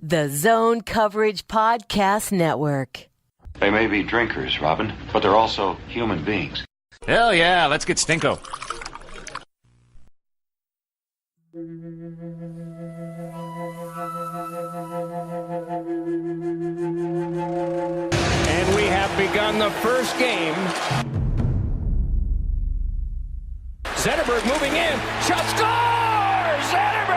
The Zone Coverage Podcast Network. They may be drinkers, Robin, but they're also human beings. Hell yeah, let's get stinko. And we have begun the first game. Zetterberg moving in. Shot score! Zetterberg!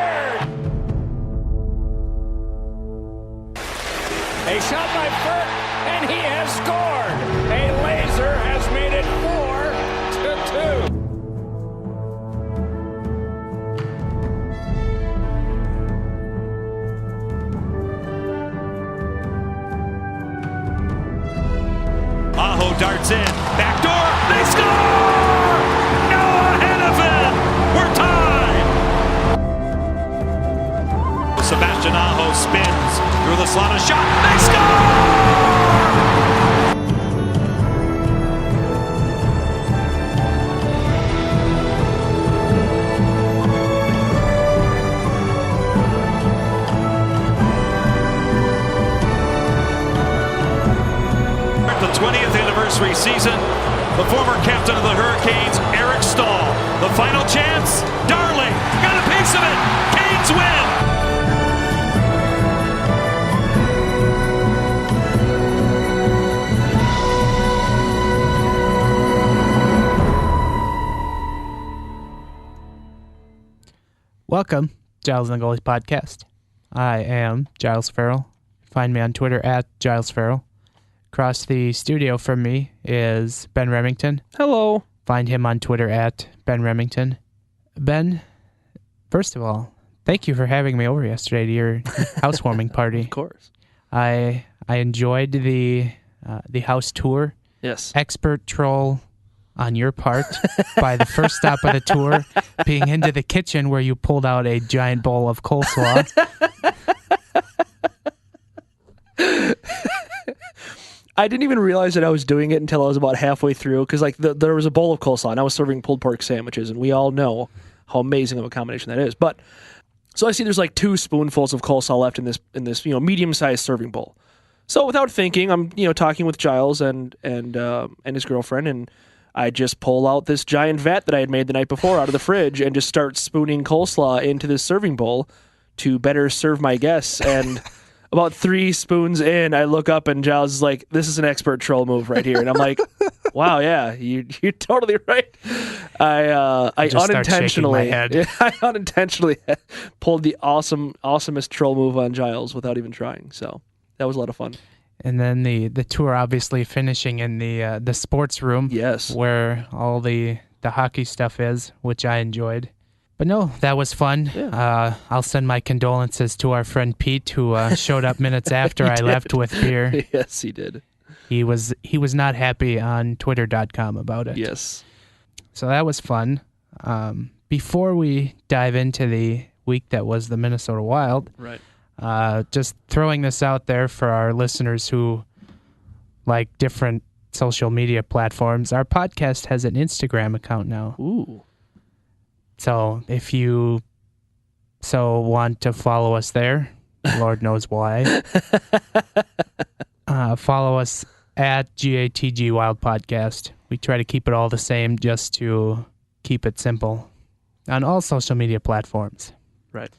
A shot by Furt, and he has scored. A laser has made it 4-2. Aho darts in, back door, they score! Noah Hannafin, we're tied! Sebastian Aho spins through the slot, a shot, they score! The 20th anniversary season, the former captain of the Hurricanes, Eric Stahl. The final chance, Darling got a piece of it. Canes win. Welcome, Giles and the Goalies Podcast. I am Giles Farrell. Find me on Twitter at Giles Farrell. Across the studio from me is Ben Remington. Hello. Find him on Twitter at Ben Remington. Ben, first of all, thank you for having me over yesterday to your housewarming party. Of course. I enjoyed the house tour. Yes. Expert troll on your part by the first stop of the tour being into the kitchen where you pulled out a giant bowl of coleslaw. I didn't even realize that I was doing it until I was about halfway through, because there was a bowl of coleslaw and I was serving pulled pork sandwiches, and we all know how amazing of a combination that is. But so I see there's like 2 spoonfuls of coleslaw left in this medium-sized serving bowl. So without thinking, I'm talking with Giles and his girlfriend, and I just pull out this giant vat that I had made the night before out of the fridge and just start spooning coleslaw into this serving bowl to better serve my guests. And about 3 spoons in, I look up and Giles is like, "This is an expert troll move right here." And I'm like, "Wow, yeah, you're totally right." I unintentionally pulled the awesomest troll move on Giles without even trying. So that was a lot of fun. And then the tour obviously finishing in the sports room. Yes. Where all the hockey stuff is, which I enjoyed. But no, that was fun. Yeah. I'll send my condolences to our friend Pete, who showed up minutes after I left with beer. Yes, he did. He was not happy on Twitter.com about it. Yes. So that was fun. Before we dive into the week that was the Minnesota Wild, right? Just throwing this out there for our listeners who like different social media platforms. Our podcast has an Instagram account now. Ooh. So if you want to follow us there, Lord knows why, follow us at GatG Wild Podcast. We try to keep it all the same just to keep it simple on all social media platforms. Right.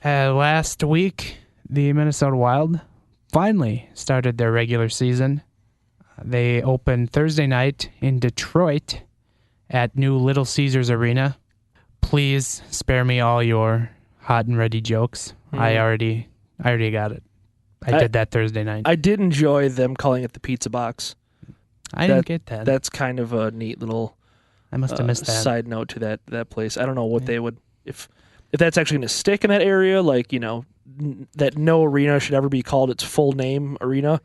Last week, the Minnesota Wild finally started their regular season. They opened Thursday night in Detroit at new Little Caesars Arena. Please spare me all your hot and ready jokes. I already got it. I did that Thursday night. I did enjoy them calling it the pizza box. I didn't get that. That's kind of a neat little I must have missed that. Side note to that place. I don't know what they would, if that's actually going to stick in that area, that no arena should ever be called its full name arena.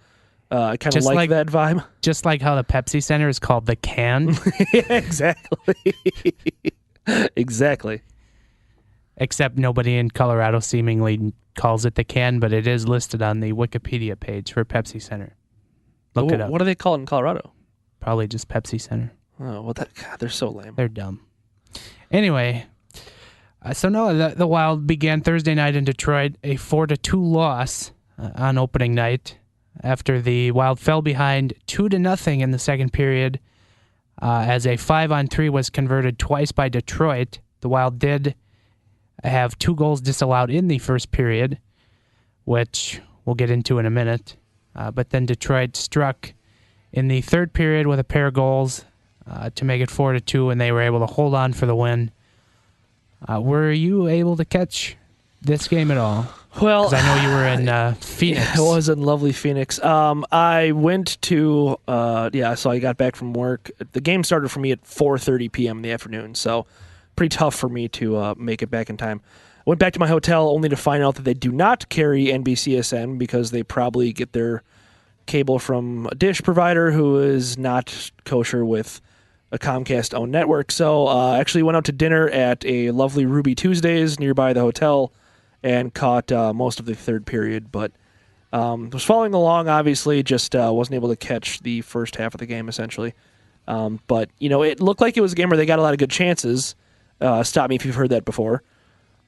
I kind of like that vibe. Just like how the Pepsi Center is called the Can. Yeah, exactly. Exactly. Except nobody in Colorado seemingly calls it the Can, but it is listed on the Wikipedia page for Pepsi Center. Look it up. What do they call it in Colorado? Probably just Pepsi Center. Oh, well, God, they're so lame. They're dumb. Anyway, The Wild began Thursday night in Detroit, a 4-2 loss on opening night after the Wild fell behind 2-0 in the second period as a 5-on-3 was converted twice by Detroit. The Wild did have 2 goals disallowed in the first period, which we'll get into in a minute. But then Detroit struck in the third period with a pair of goals to make it 4-2, and they were able to hold on for the win. Were you able to catch this game at all? Well, 'cause I know you were in Phoenix. I was in lovely Phoenix. I went to, so I got back from work. The game started for me at 4:30 p.m. in the afternoon, so pretty tough for me to make it back in time. Went back to my hotel only to find out that they do not carry NBCSN because they probably get their cable from a dish provider who is not kosher with a Comcast-owned network. So I actually went out to dinner at a lovely Ruby Tuesdays nearby the hotel and caught most of the third period. But was following along, obviously, just wasn't able to catch the first half of the game, essentially. But, it looked like it was a game where they got a lot of good chances. Stop me if you've heard that before.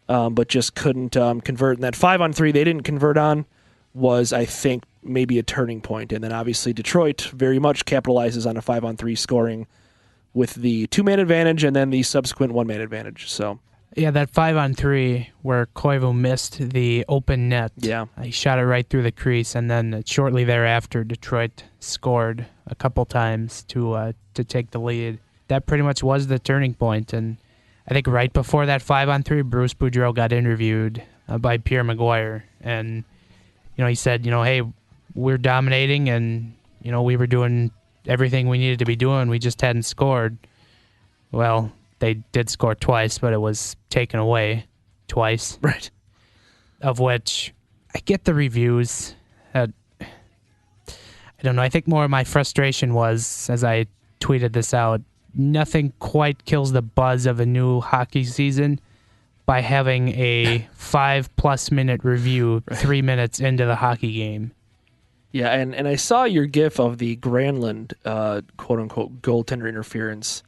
But just couldn't convert. And that 5-on-3 they didn't convert on was, I think, maybe a turning point. And then, obviously, Detroit very much capitalizes on a 5-on-3 scoring with the 2-man advantage and then the subsequent 1-man advantage. So, yeah, that 5-on-3 where Koivu missed the open net. Yeah. He shot it right through the crease, and then shortly thereafter, Detroit scored a couple times to take the lead. That pretty much was the turning point. And I think right before that 5-on-3, Bruce Boudreau got interviewed by Pierre Maguire. And, he said, hey, we're dominating and, we were doing everything we needed to be doing. We just hadn't scored. Well, they did score twice, but it was taken away twice. Right. Of which I get the reviews. I don't know. I think more of my frustration was, as I tweeted this out, nothing quite kills the buzz of a new hockey season by having a 5+ minute review 3 minutes into the hockey game. Yeah, and I saw your gif of the Granlund, quote-unquote, goaltender interference,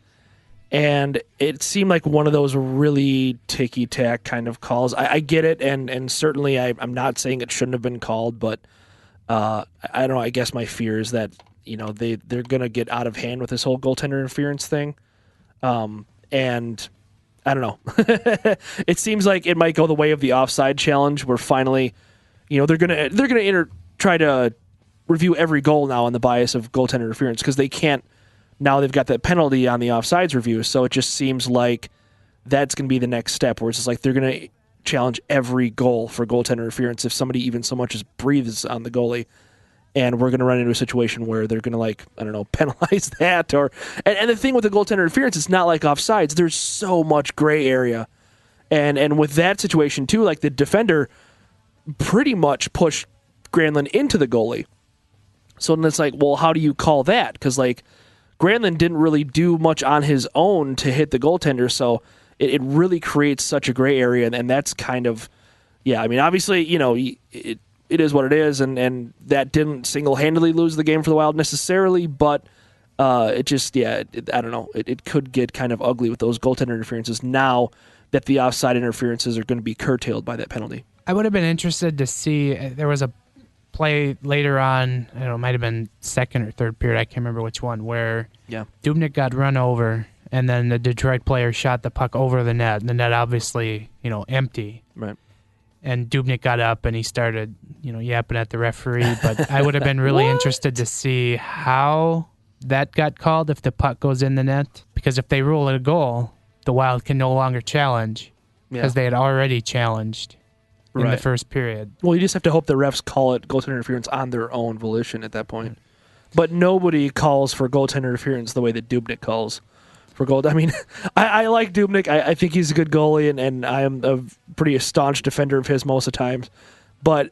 and it seemed like one of those really ticky-tack kind of calls. I get it, and certainly I'm not saying it shouldn't have been called, but I don't know, I guess my fear is that, they're going to get out of hand with this whole goaltender interference thing, and I don't know. It seems like it might go the way of the offside challenge, where finally, they're gonna try to review every goal now on the bias of goaltender interference because they can't. Now they've got that penalty on the offsides review, so it just seems like that's going to be the next step, where it's just like they're going to challenge every goal for goaltender interference if somebody even so much as breathes on the goalie, and we're going to run into a situation where they're going to penalize that. And the thing with the goaltender interference, it's not like offsides. There's so much gray area, and with that situation too, like the defender pretty much pushed Granlund into the goalie. So then it's like, well, how do you call that? Because Granlund didn't really do much on his own to hit the goaltender, so it really creates such a gray area, and that's kind of, obviously, it is what it is, and that didn't single-handedly lose the game for the Wild necessarily, but it just, I don't know, it could get kind of ugly with those goaltender interferences now that the offside interferences are going to be curtailed by that penalty. I would have been interested to see, there was a play later on, I don't know, it might have been second or third period, I can't remember which one, where Dubnyk got run over, and then the Detroit player shot the puck over the net, and the net obviously, empty. Right. And Dubnyk got up and he started, yapping at the referee, but I would have been really interested to see how that got called if the puck goes in the net, because if they rule it a goal, the Wild can no longer challenge, because they had already challenged in the first period. Well, you just have to hope the refs call it goaltender interference on their own volition at that point. But nobody calls for goaltender interference the way that Dubnyk calls for goal. I mean, I like Dubnyk. I think he's a good goalie, and I am a pretty staunch defender of his most of the times. But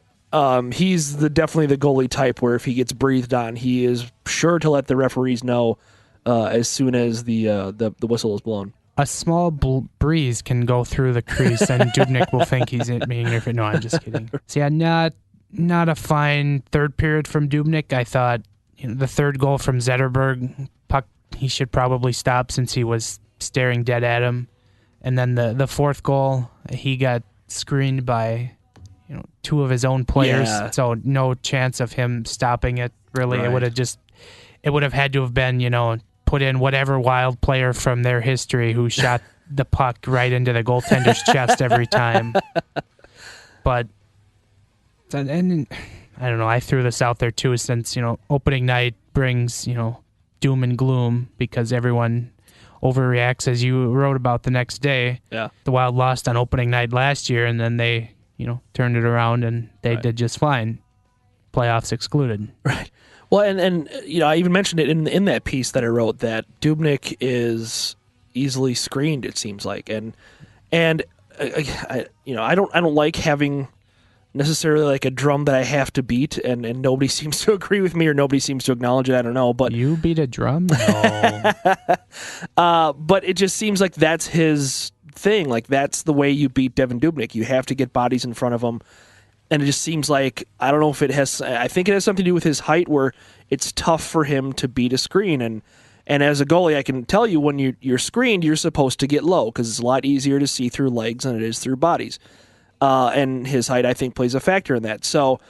he's definitely the goalie type where if he gets breathed on, he is sure to let the referees know as soon as the whistle is blown. A small breeze can go through the crease, and Dubnyk will think he's being interfered. No, I'm just kidding. So yeah, not a fine third period from Dubnyk. I thought the third goal from Zetterberg, puck he should probably stop since he was staring dead at him. And then the fourth goal, he got screened by, two of his own players. Yeah. So no chance of him stopping it, really. Right. It would have had to have been, put in whatever Wild player from their history who shot the puck right into the goaltender's chest every time. But, and I don't know, I threw this out there too, since, opening night brings, doom and gloom because everyone overreacts, as you wrote about the next day. Yeah. The Wild lost on opening night last year, and then they, turned it around, and they did just fine. Playoffs excluded. Right. Well, and I even mentioned it in that piece that I wrote that Dubnyk is easily screened, it seems like, and I don't like having necessarily like a drum that I have to beat, and nobody seems to agree with me or nobody seems to acknowledge it. I don't know, but you beat a drum? No. But it just seems like that's his thing. Like that's the way you beat Devan Dubnyk. You have to get bodies in front of him. And it just seems like, I don't know if it has, I think it has something to do with his height where it's tough for him to beat a screen. And as a goalie, I can tell you when you're screened, you're supposed to get low because it's a lot easier to see through legs than it is through bodies. And his height, I think, plays a factor in that. So,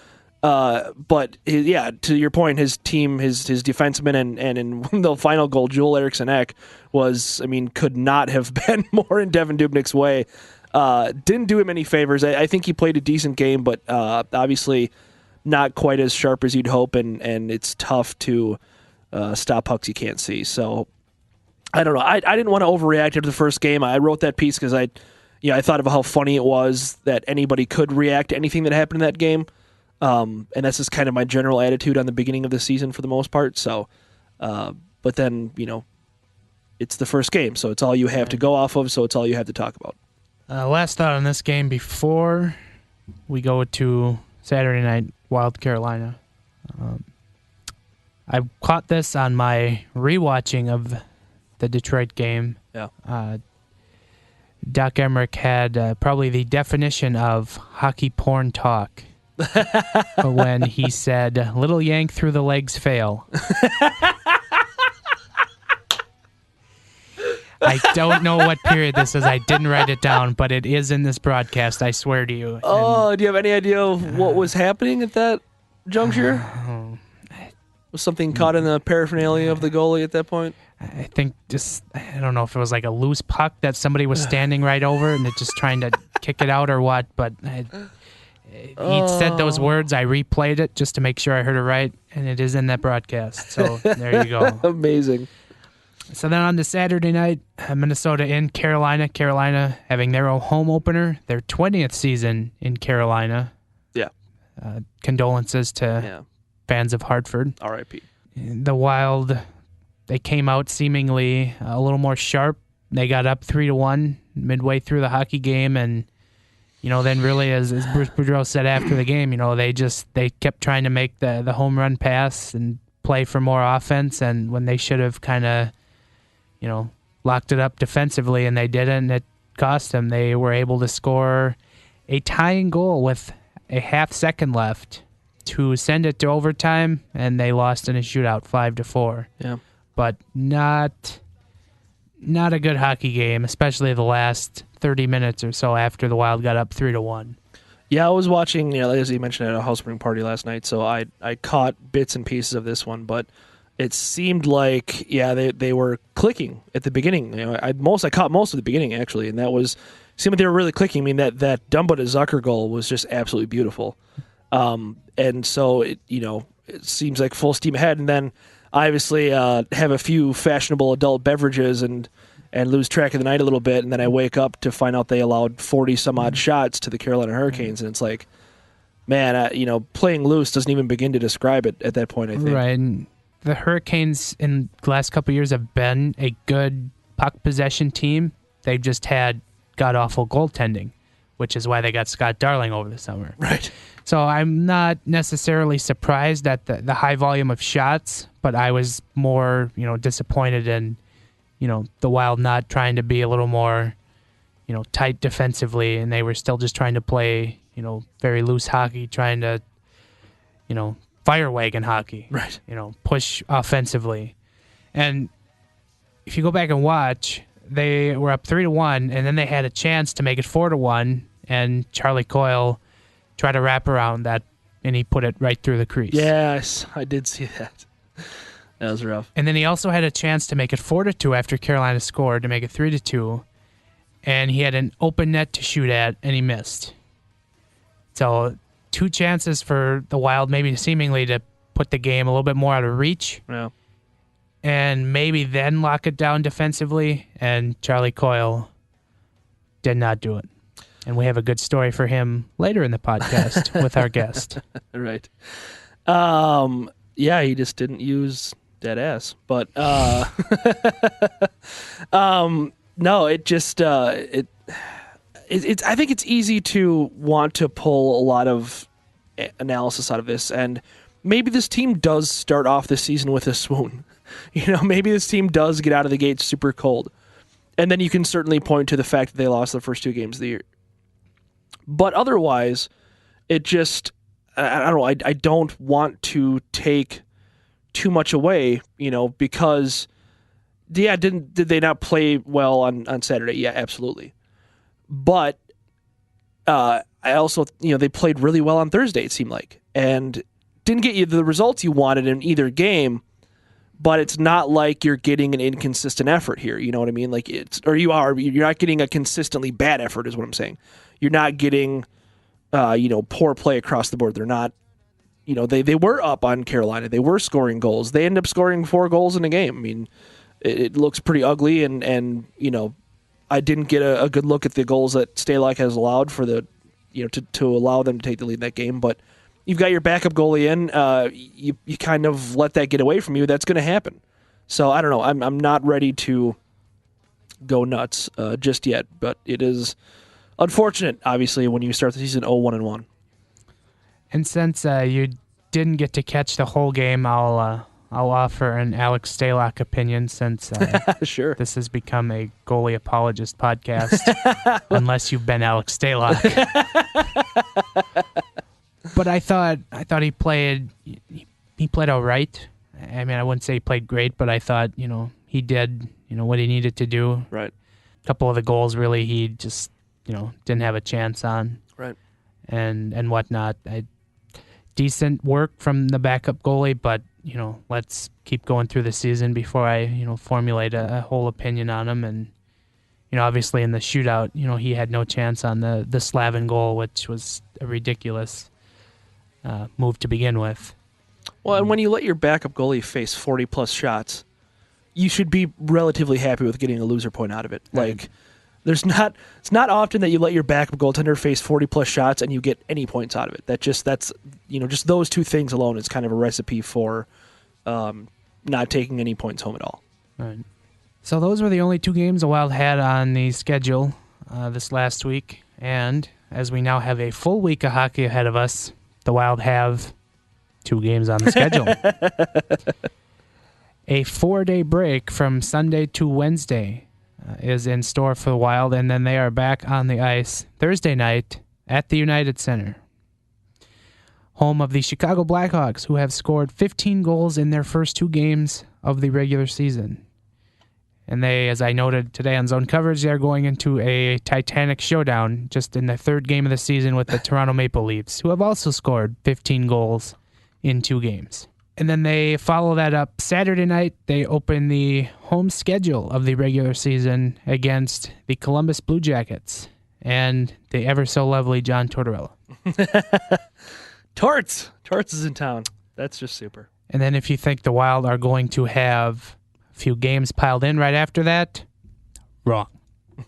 but to your point, his team, his defenseman, and in the final goal, Joel Eriksson-Ek could not have been more in Devan Dubnyk's way. Didn't do him any favors. I think he played a decent game, but obviously not quite as sharp as you'd hope, and it's tough to stop pucks you can't see. So I don't know. I didn't want to overreact after the first game. I wrote that piece because I thought of how funny it was that anybody could react to anything that happened in that game. And that's just kind of my general attitude on the beginning of the season for the most part. So, but then, it's the first game, so it's all you have to go off of, so it's all you have to talk about. Last thought on this game before we go to Saturday night, Wild Carolina. I caught this on my rewatching of the Detroit game. Yeah. Doc Emmerich had probably the definition of hockey porn talk when he said, "Little yank through the legs fail." I don't know what period this is. I didn't write it down, but it is in this broadcast, I swear to you. Oh, do you have any idea what was happening at that juncture? Was something caught in the paraphernalia of the goalie at that point? I think I don't know if it was like a loose puck that somebody was standing right over and it just trying to kick it out or what, but he said those words. I replayed it just to make sure I heard it right, and it is in that broadcast. So there you go. Amazing. So then on to Saturday night, Minnesota in Carolina. Carolina having their home opener, their 20th season in Carolina. Yeah. Condolences to fans of Hartford. R.I.P. The Wild, they came out seemingly a little more sharp. They got up 3-1 midway through the hockey game, and then really, as Bruce Boudreau said after the game, they kept trying to make the home run pass and play for more offense, and when they should have kind of locked it up defensively, and they didn't, and it cost them. They were able to score a tying goal with a half second left to send it to overtime, and they lost in a shootout 5-4. Yeah. But not a good hockey game, especially the last 30 minutes or so after the Wild got up 3-1. Yeah, I was watching, as you mentioned, at a housebring party last night, so I caught bits and pieces of this one, but it seemed like, they were clicking at the beginning. I caught most of the beginning, actually, and seemed like they were really clicking. I mean, that Dumba to Zucker goal was just absolutely beautiful. And so, it seems like full steam ahead, and then I obviously have a few fashionable adult beverages and lose track of the night a little bit, and then I wake up to find out they allowed 40-some-odd shots to the Carolina Hurricanes, and it's like, man, playing loose doesn't even begin to describe it at that point, I think. Right, and the Hurricanes in the last couple of years have been a good puck possession team. They've just had god-awful goaltending, which is why they got Scott Darling over the summer. Right. So I'm not necessarily surprised at the high volume of shots, but I was more, disappointed in, the Wild not trying to be a little more, tight defensively, and they were still just trying to play, very loose hockey, trying to, fire wagon hockey. Right. Push offensively. And if you go back and watch, they were up 3-1, and then they had a chance to make it 4-1, and Charlie Coyle tried to wrap around that, and he put it right through the crease. Yes, I did see that. That was rough. And then he also had a chance to make it 4-2 after Carolina scored to make it 3-2, and he had an open net to shoot at, and he missed. So 2 chances for the Wild, maybe seemingly to put the game a little bit more out of reach. Yeah. And maybe then lock it down defensively, and Charlie Coyle did not do it. And we have a good story for him later in the podcast with our guest. Right. Yeah, he just didn't use dead ass. But no, it just it's I think it's easy to want to pull a lot of analysis out of this, and maybe this team does start off this season with a swoon. Maybe this team does get out of the gate super cold. And then you can certainly point to the fact that they lost the first 2 games of the year. But otherwise, it just, I don't know, I don't want to take too much away, because, yeah, did they not play well on Saturday? Yeah, absolutely. But I also, they played really well on Thursday, it seemed like, and didn't get you the results you wanted in either game. But it's not like you're getting an inconsistent effort here. You know what I mean? Like you're not getting a consistently bad effort is what I'm saying. You're not getting, poor play across the board. They're not, they were up on Carolina. They were scoring goals. They ended up scoring 4 goals in a game. I mean, it looks pretty ugly. And I didn't get a good look at the goals that Stalock has allowed for the, to allow them to take the lead in that game. But you've got your backup goalie in, you kind of let that get away from you. That's going to happen. So I don't know. I'm not ready to go nuts just yet, but it is unfortunate, obviously, when you start the season 0-1-1. And since you didn't get to catch the whole game, I'll offer an Alex Stalock opinion since sure. This has become a goalie apologist podcast, unless you've been Alex Stalock. But I thought he played all right. I mean, I wouldn't say he played great, but I thought, he did, what he needed to do. Right. A couple of the goals, really, he just, didn't have a chance on. Right. And whatnot. Decent work from the backup goalie, but, let's keep going through the season before I, formulate a whole opinion on him. And, obviously in the shootout, he had no chance on the Slavin goal, which was a ridiculous move to begin with. Well, and when you let your backup goalie face 40-plus shots, you should be relatively happy with getting a loser point out of it. Right. Like, it's not often that you let your backup goaltender face 40-plus shots and you get any points out of it. Just those 2 things alone is kind of a recipe for not taking any points home at all. Right. So those were the only 2 games the Wild had on the schedule this last week, and as we now have a full week of hockey ahead of us, the Wild have 2 games on the schedule. A 4-day break from Sunday to Wednesday is in store for the Wild, and then they are back on the ice Thursday night at the United Center, home of the Chicago Blackhawks, who have scored 15 goals in their first 2 games of the regular season. And they, as I noted today on Zone Coverage, they're going into a titanic showdown just in the 3rd game of the season with the Toronto Maple Leafs, who have also scored 15 goals in 2 games. And then they follow that up Saturday night. They open the home schedule of the regular season against the Columbus Blue Jackets and the ever so lovely John Tortorella. Torts is in town. That's just super. And then if you think the Wild are going to have few games piled in right after that, wrong.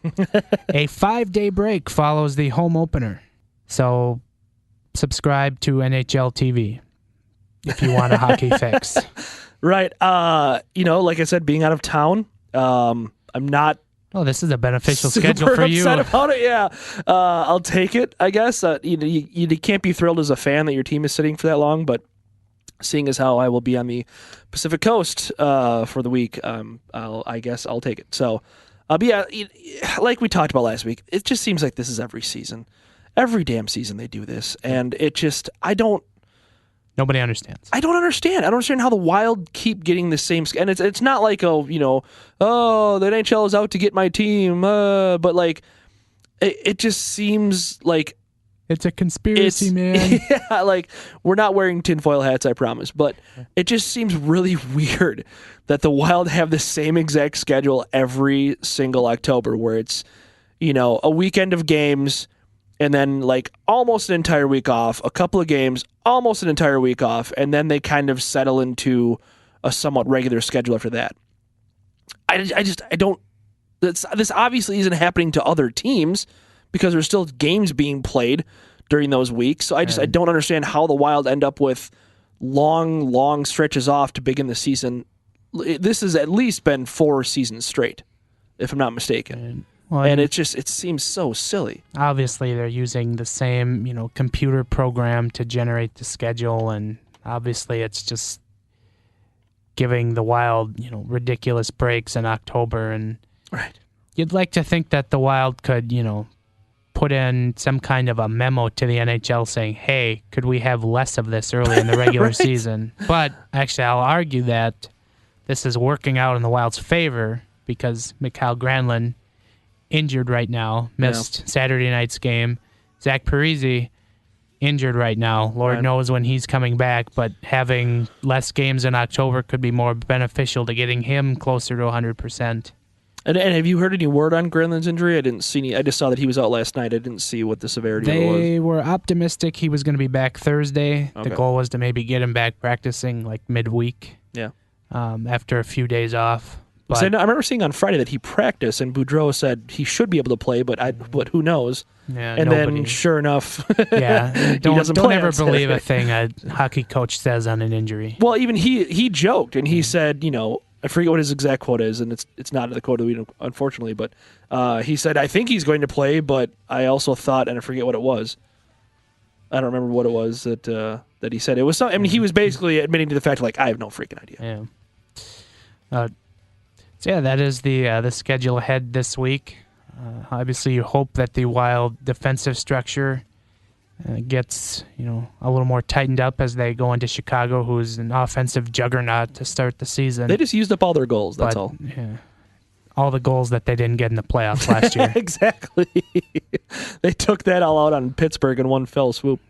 A 5-day break follows the home opener. So subscribe to NHL TV if you want a hockey fix. Right. Like I said, being out of town, I'm not. Oh, this is a beneficial schedule for you. Upset about it, yeah. I'll take it, I guess. You can't be thrilled as a fan that your team is sitting for that long, but seeing as how I will be on the Pacific Coast for the week, I guess I'll take it. So, but yeah, like we talked about last week, it just seems like this is every season. Every damn season they do this, and it just, I don't Nobody understands. I don't understand. I don't understand how the Wild keep getting the same. And it's not like, the NHL is out to get my team. But like, it just seems like it's a conspiracy, man. Yeah, like we're not wearing tinfoil hats, I promise. But it just seems really weird that the Wild have the same exact schedule every single October, where it's a weekend of games. And then, like, almost an entire week off, a couple of games, almost an entire week off, and then they kind of settle into a somewhat regular schedule after that. I don't. This obviously isn't happening to other teams because there's still games being played during those weeks. So I don't understand how the Wild end up with long stretches off to begin the season. This has at least been 4 seasons straight, if I'm not mistaken. And it seems so silly. Obviously, they're using the same, computer program to generate the schedule, and obviously it's just giving the Wild, ridiculous breaks in October. And right. You'd like to think that the Wild could, put in some kind of a memo to the NHL saying, hey, could we have less of this early in the regular right. season? But actually, I'll argue that this is working out in the Wild's favor because Mikhail Granlund, injured right now, missed Saturday night's game. Zach Parise, injured right now. Lord knows when he's coming back, but having less games in October could be more beneficial to getting him closer to 100%. And have you heard any word on Granlund's injury? I didn't see any. I just saw that he was out last night. I didn't see what the severity of it was. They were optimistic he was going to be back Thursday. Okay. The goal was to maybe get him back practicing like midweek. Yeah. After a few days off. I remember seeing on Friday that he practiced, and Boudreau said he should be able to play, but who knows? Yeah, and then, sure enough, don't ever believe a thing a hockey coach says on an injury. Well, even he joked, and he said, I forget what his exact quote is, and it's not the quote of the week, unfortunately, but he said, I think he's going to play, but I also thought, and I forget what it was. I don't remember what it was that he said. It was something. I mean, he was basically admitting to the fact, like, I have no freaking idea. Yeah. So yeah, that is the schedule ahead this week. Obviously, you hope that the Wild defensive structure gets a little more tightened up as they go into Chicago, who's an offensive juggernaut to start the season. They just used up all their goals. That's all. Yeah, all the goals that they didn't get in the playoffs last year. Exactly. They took that all out on Pittsburgh in one fell swoop.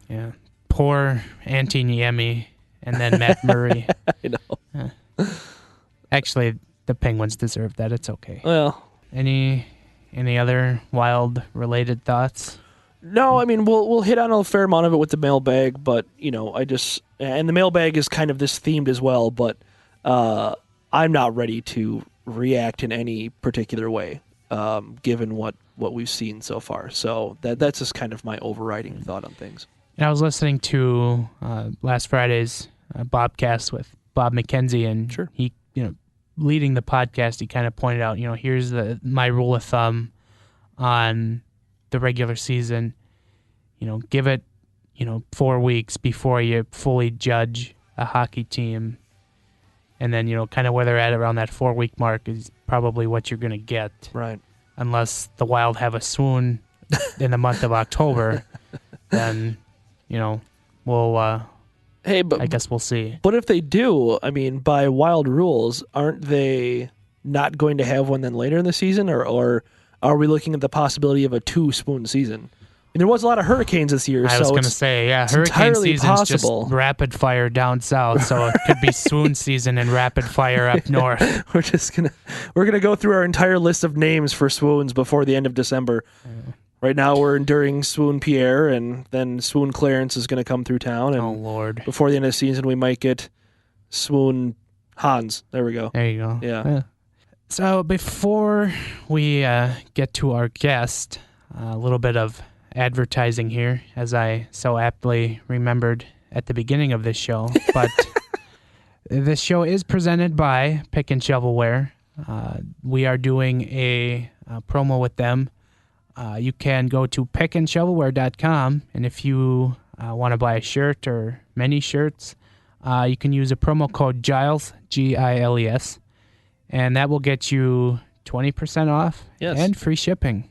Yeah, poor Antti Niemi and then Matt Murray. I know. Actually, the Penguins deserve that. It's okay. Well, any other Wild related thoughts? No, I mean we'll hit on a fair amount of it with the mailbag, but and the mailbag is kind of this themed as well, but I'm not ready to react in any particular way, given what we've seen so far. So that's just kind of my overriding thought on things. And I was listening to last Friday's Bobcast with Bob McKenzie, and sure. He leading the podcast, he kind of pointed out, here's my rule of thumb on the regular season. Give it, 4 weeks before you fully judge a hockey team. And then, kind of where they're at around that 4-week mark is probably what you're going to get. Right. Unless the Wild have a swoon in the month of October, then, we'll... I guess we'll see. But if they do, I mean, by Wild rules, aren't they not going to have one then later in the season? Or are we looking at the possibility of a 2-spoon season? And there was a lot of hurricanes this year. I was going to say, hurricane season's just rapid fire down south, so it could be swoon season and rapid fire up north. We're gonna go through our entire list of names for swoons before the end of December. Yeah. Right now we're enduring Swoon Pierre, and then Swoon Clarence is going to come through town. And oh, Lord. Before the end of the season, we might get Swoon Hans. There we go. There you go. Yeah. So before we get to our guest, a little bit of advertising here, as I so aptly remembered at the beginning of this show. But this show is presented by Pick and Shovelware. We are doing a promo with them. You can go to pickandshovelware.com, and if you want to buy a shirt or many shirts, you can use a promo code GILES, Giles, and that will get you 20% off and free shipping.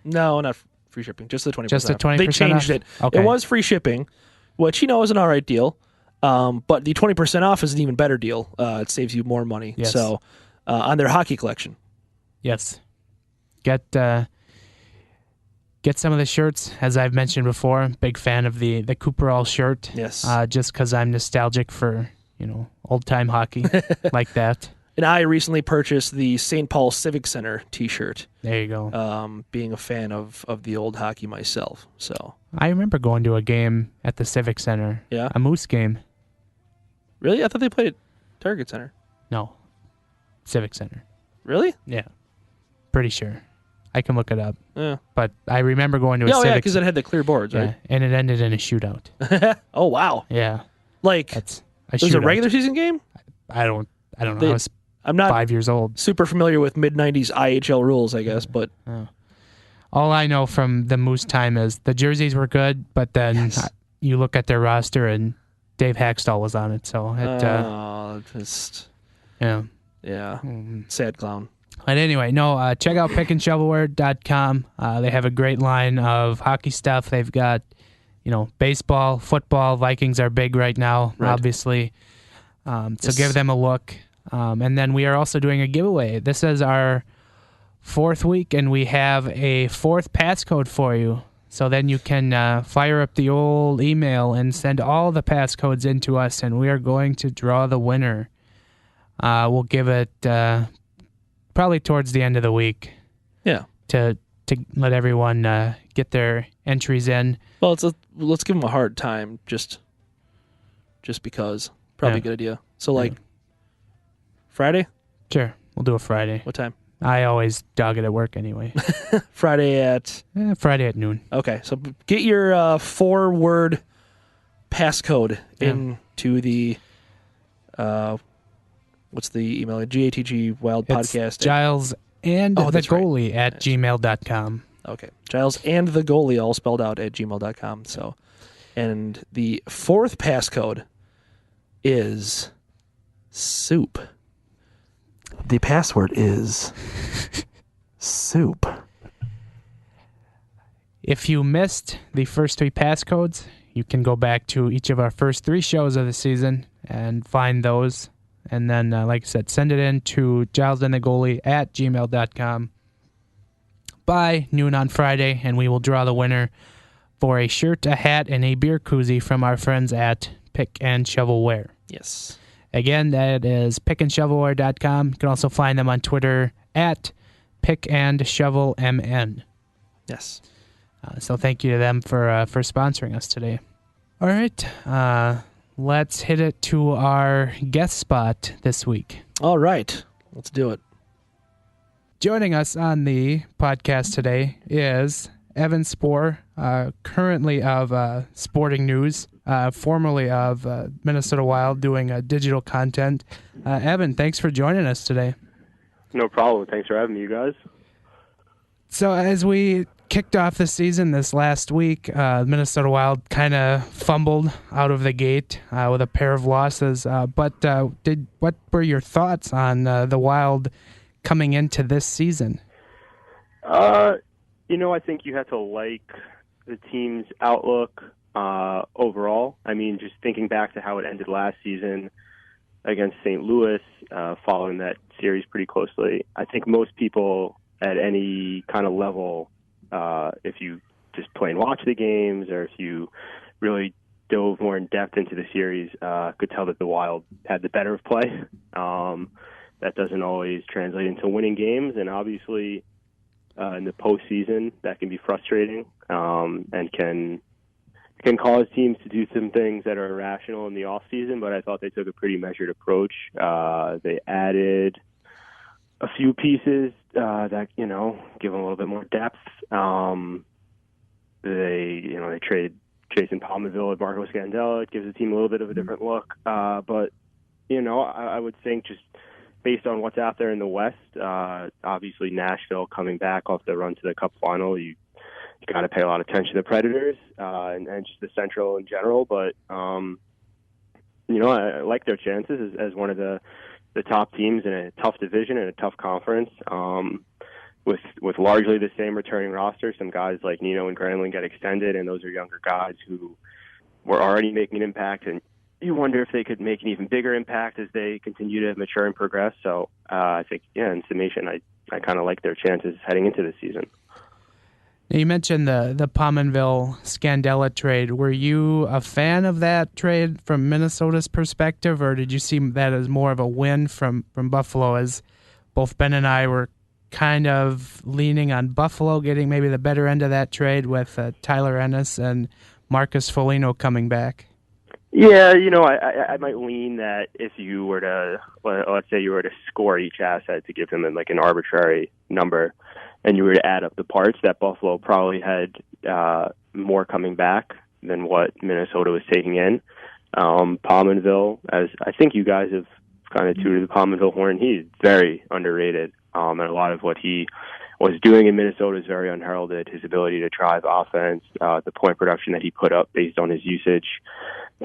No, not free shipping, just the 20%. Just the 20%. They changed off? it. Okay. It was free shipping, which is an all right deal. But the 20% off is an even better deal. It saves you more money. Yes. So on their hockey collection. Yes. Get some of the shirts, as I've mentioned before. Big fan of the Cooperall shirt. Yes. Just because I'm nostalgic for, old-time hockey like that. And I recently purchased the St. Paul Civic Center T-shirt. There you go. Being a fan of the old hockey myself. So I remember going to a game at the Civic Center. Yeah? A Moose game. Really? I thought they played at Target Center. No. Civic Center. Really? Yeah. Pretty sure. I can look it up. Yeah. But I remember going to a Civic. Yeah, because it had the clear boards, Yeah, right? and it ended in a shootout. Oh, wow. Yeah. Like, That's it was a regular season game? I don't know. They- I was I'm not 5 years old. super familiar with mid-90s IHL rules, I guess, but All I know from the Moose time is the jerseys were good, but then you look at their roster and Dave Hackstall was on it. So yeah. Sad clown. But anyway, check out pickandshovelware.com. They have a great line of hockey stuff. They've got, baseball, football. Vikings are big right now, obviously. So give them a look. And then we are also doing a giveaway. This is our 4th week, and we have a 4th passcode for you. So then you can fire up the old email and send all the passcodes in to us, and we are going to draw the winner. We'll give it probably towards the end of the week. Yeah. To let everyone get their entries in. Well, let's give them a hard time just because. Probably a good idea. So, Friday? Sure. We'll do a Friday. What time? I always dog it at work anyway. Friday at noon. Okay, so get your 4-word passcode into the what's the email? GATG Wild It's Podcast. Giles and the goalie at gmail.com. Okay, Giles and the goalie all spelled out at gmail.com. So, and the 4th passcode is soup. The password is soup. If you missed the first 3 passcodes, you can go back to each of our first 3 shows of the season and find those. And then, like I said, send it in to gilesandthegoalie at gmail.com by noon on Friday, and we will draw the winner for a shirt, a hat, and a beer koozie from our friends at Pick and Shovelware. Yes. Again, that is pickandshovelware.com. You can also find them on Twitter at pickandshovelmn. Yes. So thank you to them for sponsoring us today. All right. Let's hit it to our guest spot this week. All right. Let's do it. Joining us on the podcast today is Evan Sporer, currently of Sporting News, formerly of Minnesota Wild, doing digital content. Evan, thanks for joining us today. No problem. Thanks for having me, you guys. So as we kicked off the season this last week, Minnesota Wild kind of fumbled out of the gate with a pair of losses. But what were your thoughts on the Wild coming into this season? I think you have to like the team's outlook overall. I mean, just thinking back to how it ended last season against St. Louis, following that series pretty closely, I think most people at any kind of level, if you just plain watch the games or if you really dove more in depth into the series, could tell that the Wild had the better of play. That doesn't always translate into winning games, and obviously in the postseason that can be frustrating and can cause teams to do some things that are irrational in the off season. But I thought they took a pretty measured approach. They added a few pieces that give them a little bit more depth. They trade Jason Pominville and Marco Scandella. It gives the team a little bit of a different look. But I would think just based on what's out there in the West, obviously Nashville coming back off the run to the Cup final, you got to pay a lot of attention to the Predators and just the Central in general. But I like their chances as one of the top teams in a tough division and a tough conference, with largely the same returning roster. Some guys like Nino and Granlund get extended, and those are younger guys who were already making an impact, and you wonder if they could make an even bigger impact as they continue to mature and progress. So I think, in summation, I kind of like their chances heading into this season. You mentioned the Pominville Scandella trade. Were you a fan of that trade from Minnesota's perspective, or did you see that as more of a win from Buffalo, as both Ben and I were kind of leaning on Buffalo getting maybe the better end of that trade with Tyler Ennis and Marcus Foligno coming back? Yeah, I might lean that if you were to, let's say you were to score each asset to give them like an arbitrary number, and you were to add up the parts, that Buffalo probably had more coming back than what Minnesota was taking in. Pominville, as I think you guys have kind of tooted the Pominville horn, he's very underrated. And a lot of what he was doing in Minnesota is very unheralded. His ability to drive offense, the point production that he put up based on his usage,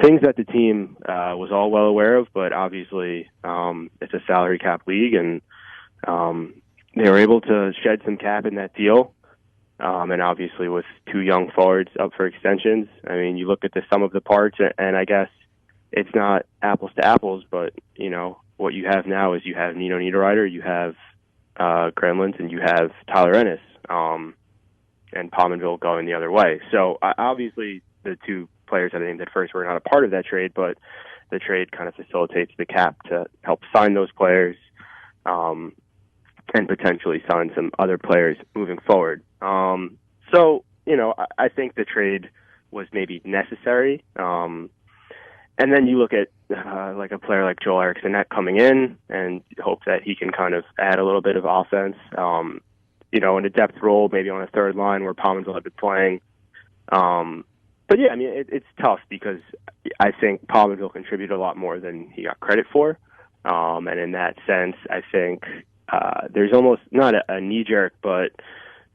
things that the team was all well aware of, but obviously it's a salary cap league, and they were able to shed some cap in that deal. And obviously with two young forwards up for extensions, I mean, you look at the sum of the parts, and I guess it's not apples to apples, but, what you have now is you have Nino Niederreiter, you have Gremlins, and you have Tyler Ennis, and Pominville going the other way. So obviously the two players that I named at first were not a part of that trade, but the trade kind of facilitates the cap to help sign those players, and potentially sign some other players moving forward. So, I think the trade was maybe necessary. And then you look at like a player like Joel Eriksson coming in and hope that he can kind of add a little bit of offense, in a depth role, maybe on a third line where Pominville had been playing. But yeah, I mean, it's tough because I think Pominville contributed a lot more than he got credit for. And in that sense, I think there's almost not a knee-jerk, but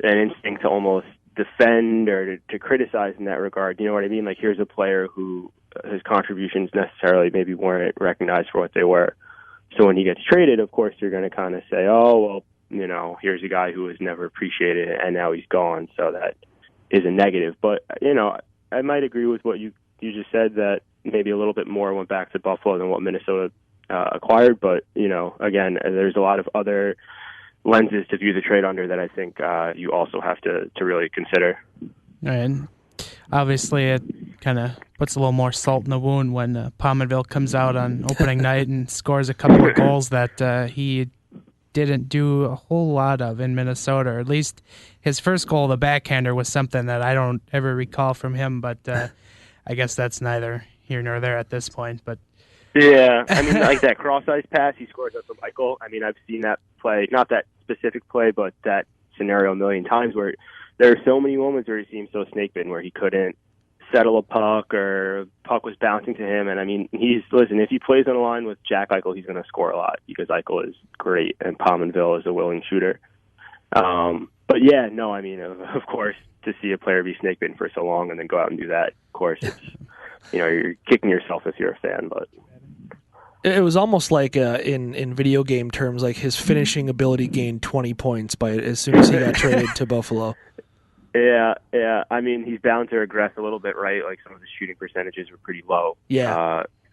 an instinct to almost defend or to criticize in that regard. You know what I mean? Like, here's a player who his contributions necessarily maybe weren't recognized for what they were. So when he gets traded, of course, you're going to kind of say, oh, well, here's a guy who was never appreciated and now he's gone. So that is a negative. But, I might agree with what you just said, that maybe a little bit more went back to Buffalo than what Minnesota acquired. But, again, there's a lot of other lenses to view the trade under that I think you also have to really consider. And obviously it kind of puts a little more salt in the wound when Pominville comes out on opening night and scores a couple of goals that he didn't do a whole lot of in Minnesota. Or at least his first goal, the backhander, was something that I don't ever recall from him, but I guess that's neither here nor there at this point. But yeah, I mean, like that cross-ice pass he scores up from Eichel. I mean, I've seen that play, not that specific play, but that scenario a million times, where there are so many moments where he seems so snake-bitten, where he couldn't settle a puck or puck was bouncing to him. And I mean, if he plays on a line with Jack Eichel, he's going to score a lot because Eichel is great and Pominville is a willing shooter. But yeah, no, I mean, of course, to see a player be snake-bitten for so long and then go out and do that, of course, it's, you're kicking yourself if you're a fan, but it was almost like in video game terms, like his finishing ability gained 20 points as soon as he got traded to Buffalo. Yeah. I mean, he's bound to regress a little bit, right? Like some of his shooting percentages were pretty low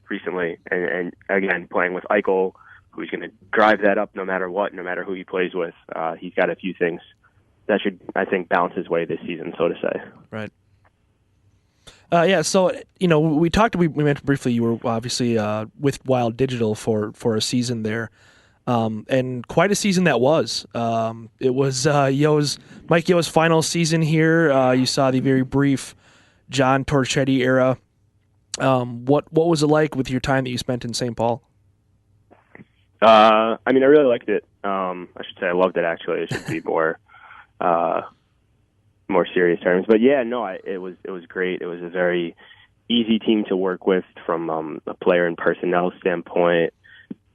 recently. And again, playing with Eichel, who's going to drive that up no matter what, no matter who he plays with. He's got a few things that should, I think, bounce his way this season, so to say. Right. So, we mentioned briefly you were obviously with Wild Digital for a season there. And quite a season that was. It was Mike Yo's final season here. You saw the very brief John Torchetti era. What was it like with your time that you spent in St. Paul? I mean, I really liked it. I should say I loved it, actually. It should be more serious terms. But yeah, no, it was great. It was a very easy team to work with from a player and personnel standpoint.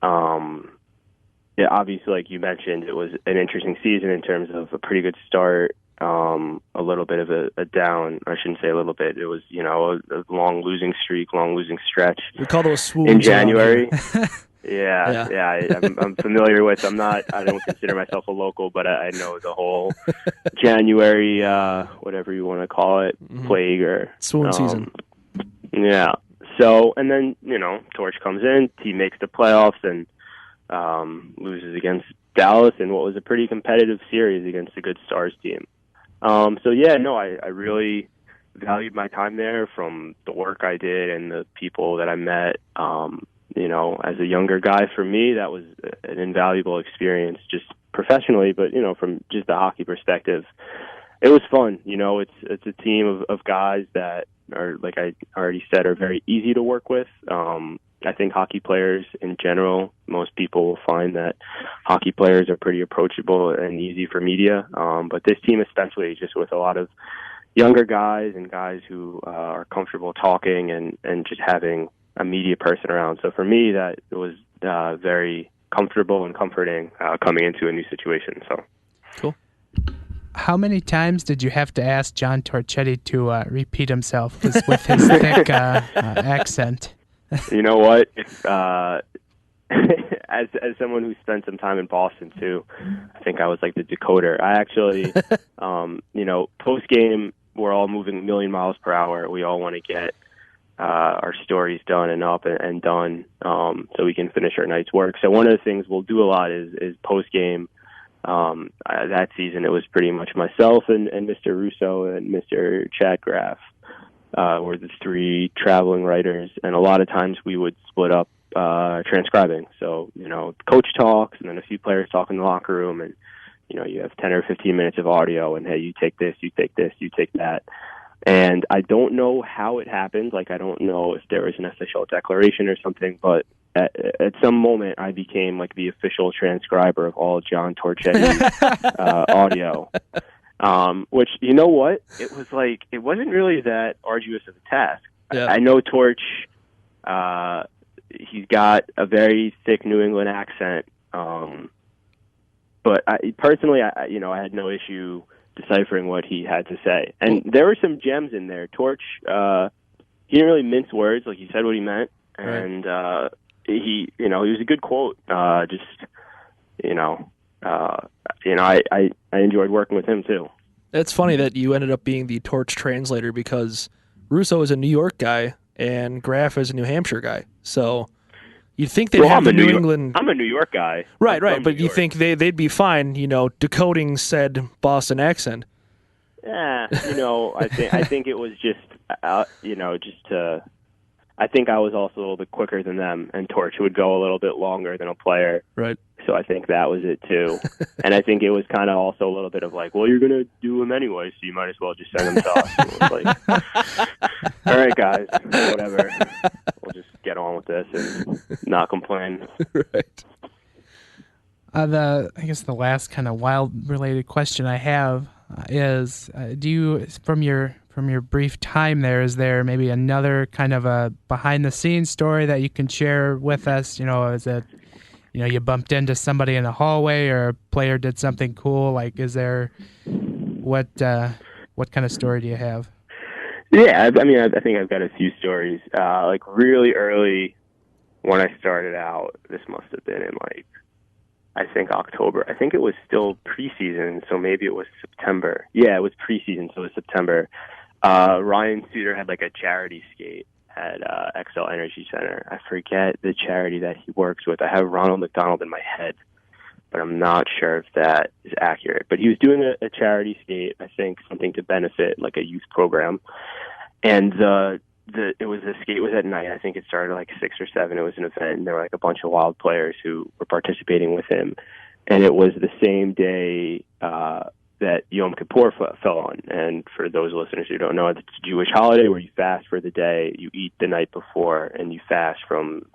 Yeah, obviously, like you mentioned, it was an interesting season in terms of a pretty good start, a little bit of a down. I shouldn't say a little bit. It was, a long losing stretch. We call those swoons in January. Yeah. I'm familiar with. I don't consider myself a local, but I know the whole January, whatever you want to call it, plague or swoon season. Yeah. So, and then, Torch comes in, team makes the playoffs and loses against Dallas in what was a pretty competitive series against a good Stars team. I really valued my time there, from the work I did and the people that I met. As a younger guy, for me, that was an invaluable experience, just professionally, but, from just the hockey perspective, it was fun. It's a team of guys that are, like I already said, are very easy to work with. I think hockey players in general, most people will find that hockey players are pretty approachable and easy for media. But this team especially, just with a lot of younger guys and guys who are comfortable talking and just having a media person around. So for me, that was very comfortable and comforting coming into a new situation. So cool. How many times did you have to ask John Torchetti to repeat himself with his thick accent? You know what? As someone who spent some time in Boston too, I think I was like the decoder. I actually, post game, we're all moving a million miles per hour. We all want to get our stories done and up and done, so we can finish our night's work. So one of the things we'll do a lot is post game. That season, it was pretty much myself and Mr. Russo and Mr. Chad Graff were the three traveling writers, and a lot of times we would split up transcribing. So, coach talks, and then a few players talk in the locker room, and, you have 10 or 15 minutes of audio, and, hey, you take this, you take this, you take that. And I don't know how it happened. Like, I don't know if there was an official declaration or something, but at some moment I became like the official transcriber of all John Torchetti audio. Which, you know what? It was like, it wasn't really that arduous of a task. Yeah. I know Torch, he's got a very thick New England accent. But I personally, I had no issue deciphering what he had to say. And there were some gems in there. Torch, he didn't really mince words. Like, he said what he meant. And, he was a good quote. I enjoyed working with him too. It's funny that you ended up being the Torch translator, because Russo is a New York guy and Graff is a New Hampshire guy. So you'd think they'd have the New England. I'm a New York guy. Right. But you think they'd be fine, decoding said Boston accent. Yeah, I think it was just, I think I was also a little bit quicker than them, and Torch would go a little bit longer than a player. Right. So I think that was it too. And I think it was kind of also a little bit of like, well, you're going to do them anyway, so you might as well just send them to us. And it was like, all right, guys, whatever. We'll just get on with this and not complain. Right. I guess the last kind of Wild-related question I have is, do you, from your brief time there, is there maybe another kind of a behind-the-scenes story that you can share with us? Is it, you bumped into somebody in the hallway, or a player did something cool? Like, is there, what kind of story do you have? Yeah, I think I've got a few stories. Like, really early when I started out, this must have been in I think October. I think it was still preseason, so maybe it was September. Yeah, it was preseason, so it was September. Ryan Suter had like a charity skate at XL Energy Center. I forget the charity that he works with. I have Ronald McDonald in my head, but I'm not sure if that is accurate. But he was doing a charity skate, I think something to benefit like a youth program. And the skate was at night. I think it started like 6 or 7. It was an event, and there were like a bunch of Wild players who were participating with him. And it was the same day that Yom Kippur fell on. And for those listeners who don't know, it's a Jewish holiday where you fast for the day, you eat the night before, and you fast from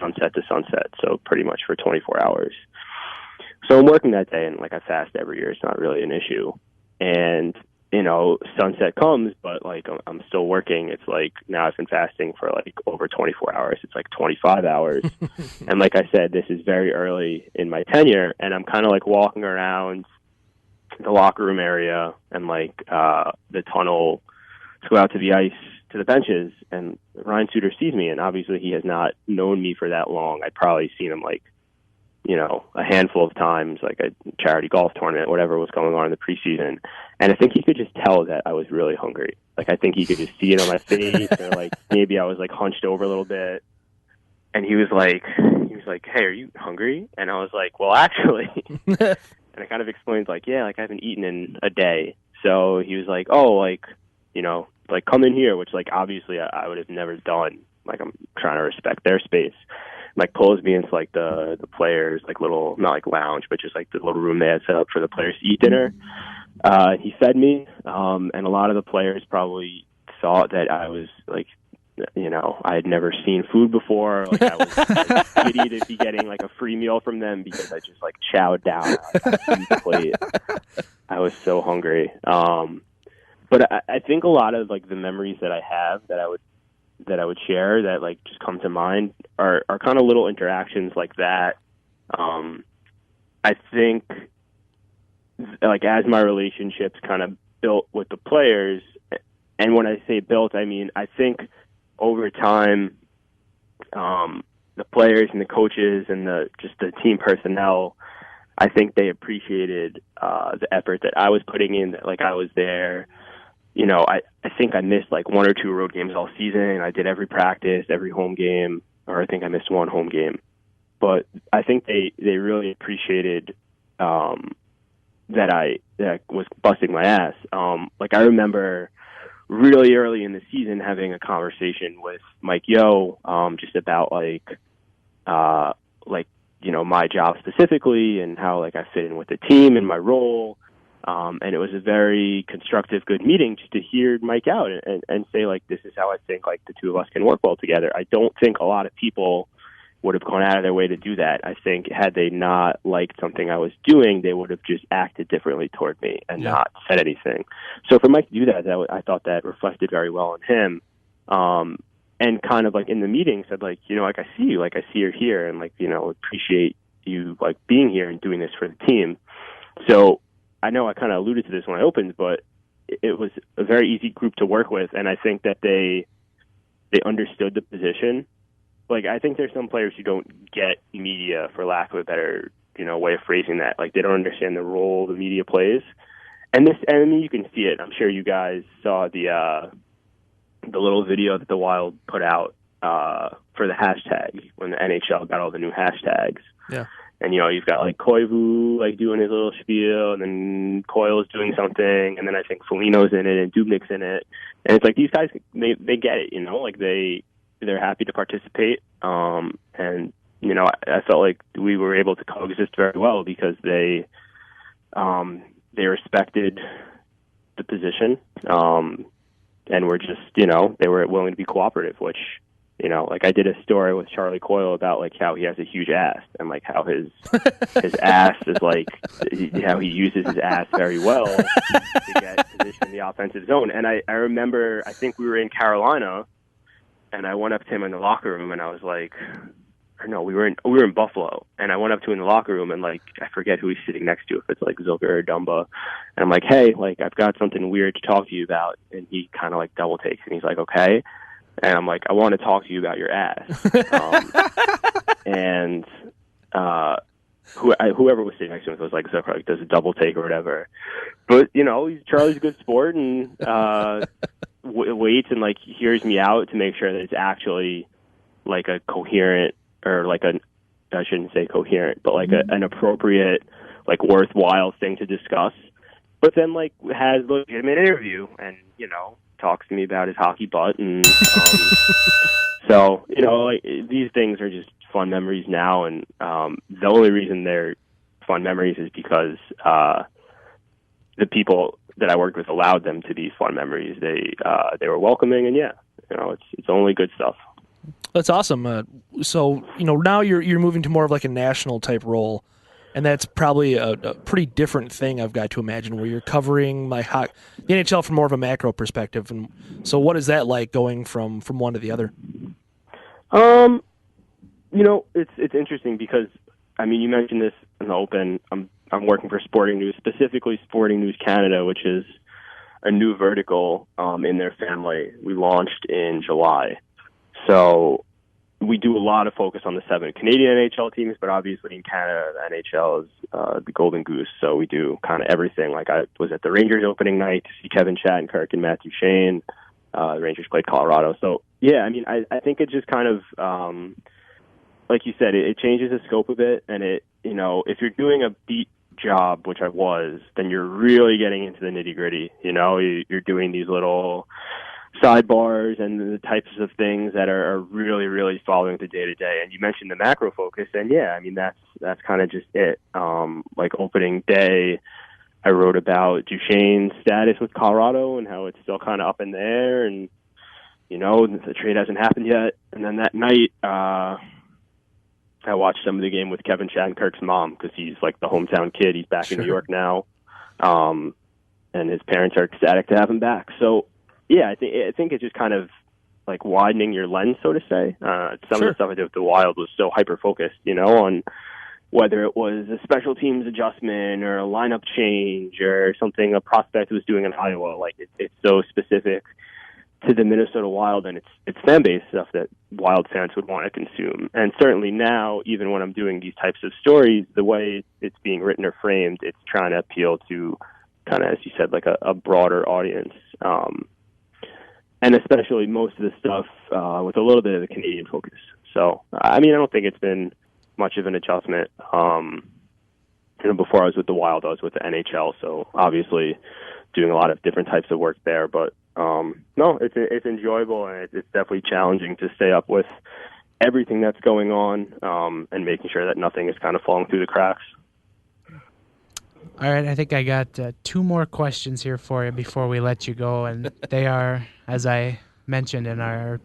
sunset to sunset, so pretty much for 24 hours. So I'm working that day, and like I fast every year. It's not really an issue. And, sunset comes, but like I'm still working. It's like now I've been fasting for like over 24 hours. It's like 25 hours. And like I said, this is very early in my tenure, and I'm kind of like walking around the locker room area and like the tunnel to go out to the ice, to the benches, and Ryan Suter sees me, and obviously he has not known me for that long. I'd probably seen him like, a handful of times, like a charity golf tournament, whatever was going on in the preseason. And I think he could just tell that I was really hungry. Like, I think he could just see it on my face, or like maybe I was like hunched over a little bit. And he was like, "Hey, are you hungry?" And I was like, "Well, actually." And I kind of explained, like, "Yeah, like I haven't eaten in a day." So he was like, "Oh, like, you know, like come in here," which like obviously I would have never done. Like, I'm trying to respect their space. Like, pulls me into like the players like little, not like lounge, but just like the little room they had set up for the players to eat dinner. He fed me, and a lot of the players probably thought that I was like, you know, I had never seen food before. Like, I was like, giddy to be getting like a free meal from them because I just like chowed down on a huge plate. I was so hungry. But I think a lot of like the memories that I have that I would share that like just come to mind are kind of little interactions like that. I think like as my relationships kind of built with the players, and when I say built, I mean, I think over time, the players and the coaches and the team personnel, I think they appreciated the effort that I was putting in, that like I was there. You know, I think I missed like 1 or 2 road games all season. I did every practice, every home game, or I think I missed 1 home game. But I think they really appreciated that I was busting my ass. Like, I remember really early in the season having a conversation with Mike Yo just about like you know, my job specifically and how like I fit in with the team and my role. And it was a very constructive, good meeting just to hear Mike out and say, like, this is how I think, like, the two of us can work well together. I don't think a lot of people would have gone out of their way to do that. I think had they not liked something I was doing, they would have just acted differently toward me and not said anything. So for Mike to do that, I thought that reflected very well on him. And kind of, like, in the meeting said, like, you know, like, I see you, like, I see you're here and, like, you know, appreciate you, like, being here and doing this for the team. So I know I kind of alluded to this when I opened, but it was a very easy group to work with, and I think that they understood the position. Like, I think there's some players who don't get media, for lack of a better, you know, way of phrasing that. Like, they don't understand the role the media plays. And I mean, you can see it. I'm sure you guys saw the little video that the Wild put out for the hashtag when the NHL got all the new hashtags. Yeah. And, you know, you've got, like, Koivu, like, doing his little spiel, and then Coyle's doing something, and then I think Foligno's in it, and Dubnik's in it. And it's like, these guys, they get it, you know? Like, they're happy to participate. And, you know, I felt like we were able to coexist very well because they respected the position, and were just, you know, they were willing to be cooperative, which, you know, like I did a story with Charlie Coyle about like how he has a huge ass and like how his ass is like how he uses his ass very well to get position in the offensive zone. And I remember, I think we were in Carolina, and I went up to him in the locker room, and I was like, or no, we were in Buffalo, and I went up to him in the locker room, and like I forget who he's sitting next to, if it's like Zucker or Dumba, and I'm like, hey, like I've got something weird to talk to you about, and he kind of like double takes, and he's like, okay. And I'm like, I want to talk to you about your ass. And whoever was sitting next to him was like, Zucker, like, does a double take or whatever. But, you know, Charlie's a good sport and waits and, like, hears me out to make sure that it's actually, like, a coherent or, like, I shouldn't say coherent, but, like, an appropriate, like, worthwhile thing to discuss. But then, like, has a legitimate interview and, you know, talks to me about his hockey butt, and so, you know, like, these things are just fun memories now, and the only reason they're fun memories is because the people that I worked with allowed them to be fun memories. They were welcoming, and yeah, you know, it's only good stuff. That's awesome. So, you know, now you're moving to more of like a national type role. And that's probably a pretty different thing, I've got to imagine, where you're covering the NHL from more of a macro perspective. And so what is that like going from one to the other? You know, it's interesting because, I mean, you mentioned this in the open. I'm working for Sporting News, specifically Sporting News Canada, which is a new vertical in their family. We launched in July. So we do a lot of focus on the 7 Canadian NHL teams, but obviously in Canada, the NHL is the Golden Goose, so we do kind of everything. Like I was at the Rangers opening night to see Kevin Shattenkirk and Matthew Shane. The Rangers played Colorado. So, yeah, I mean, I think it just kind of, like you said, it changes the scope a bit, and it, you know, if you're doing a beat job, which I was, then you're really getting into the nitty-gritty. You know, you're doing these little sidebars and the types of things that are really, really following the day-to-day. And you mentioned the macro focus, and yeah, I mean, that's kind of just it. Like opening day, I wrote about Duchesne's status with Colorado and how it's still kind of up in the air, and, you know, the trade hasn't happened yet. And then that night, I watched some of the game with Kevin Shattenkirk's mom, because he's like the hometown kid. He's back in New York now, and his parents are ecstatic to have him back. So, yeah, I think it's just kind of like widening your lens, so to say. Some of the stuff I did with the Wild was so hyper-focused, you know, on whether it was a special teams adjustment or a lineup change or something a prospect was doing in Iowa. Like, it's so specific to the Minnesota Wild, and it's fan-based stuff that Wild fans would want to consume. And certainly now, even when I'm doing these types of stories, the way it's being written or framed, it's trying to appeal to kind of, as you said, like a broader audience. And especially most of the stuff with a little bit of the Canadian focus. So, I mean, I don't think it's been much of an adjustment. You know, before I was with the Wild, I was with the NHL, so obviously doing a lot of different types of work there. But no, it's enjoyable, and it's definitely challenging to stay up with everything that's going on, and making sure that nothing is kind of falling through the cracks. All right, I think I got 2 more questions here for you before we let you go, and they are, as I mentioned in our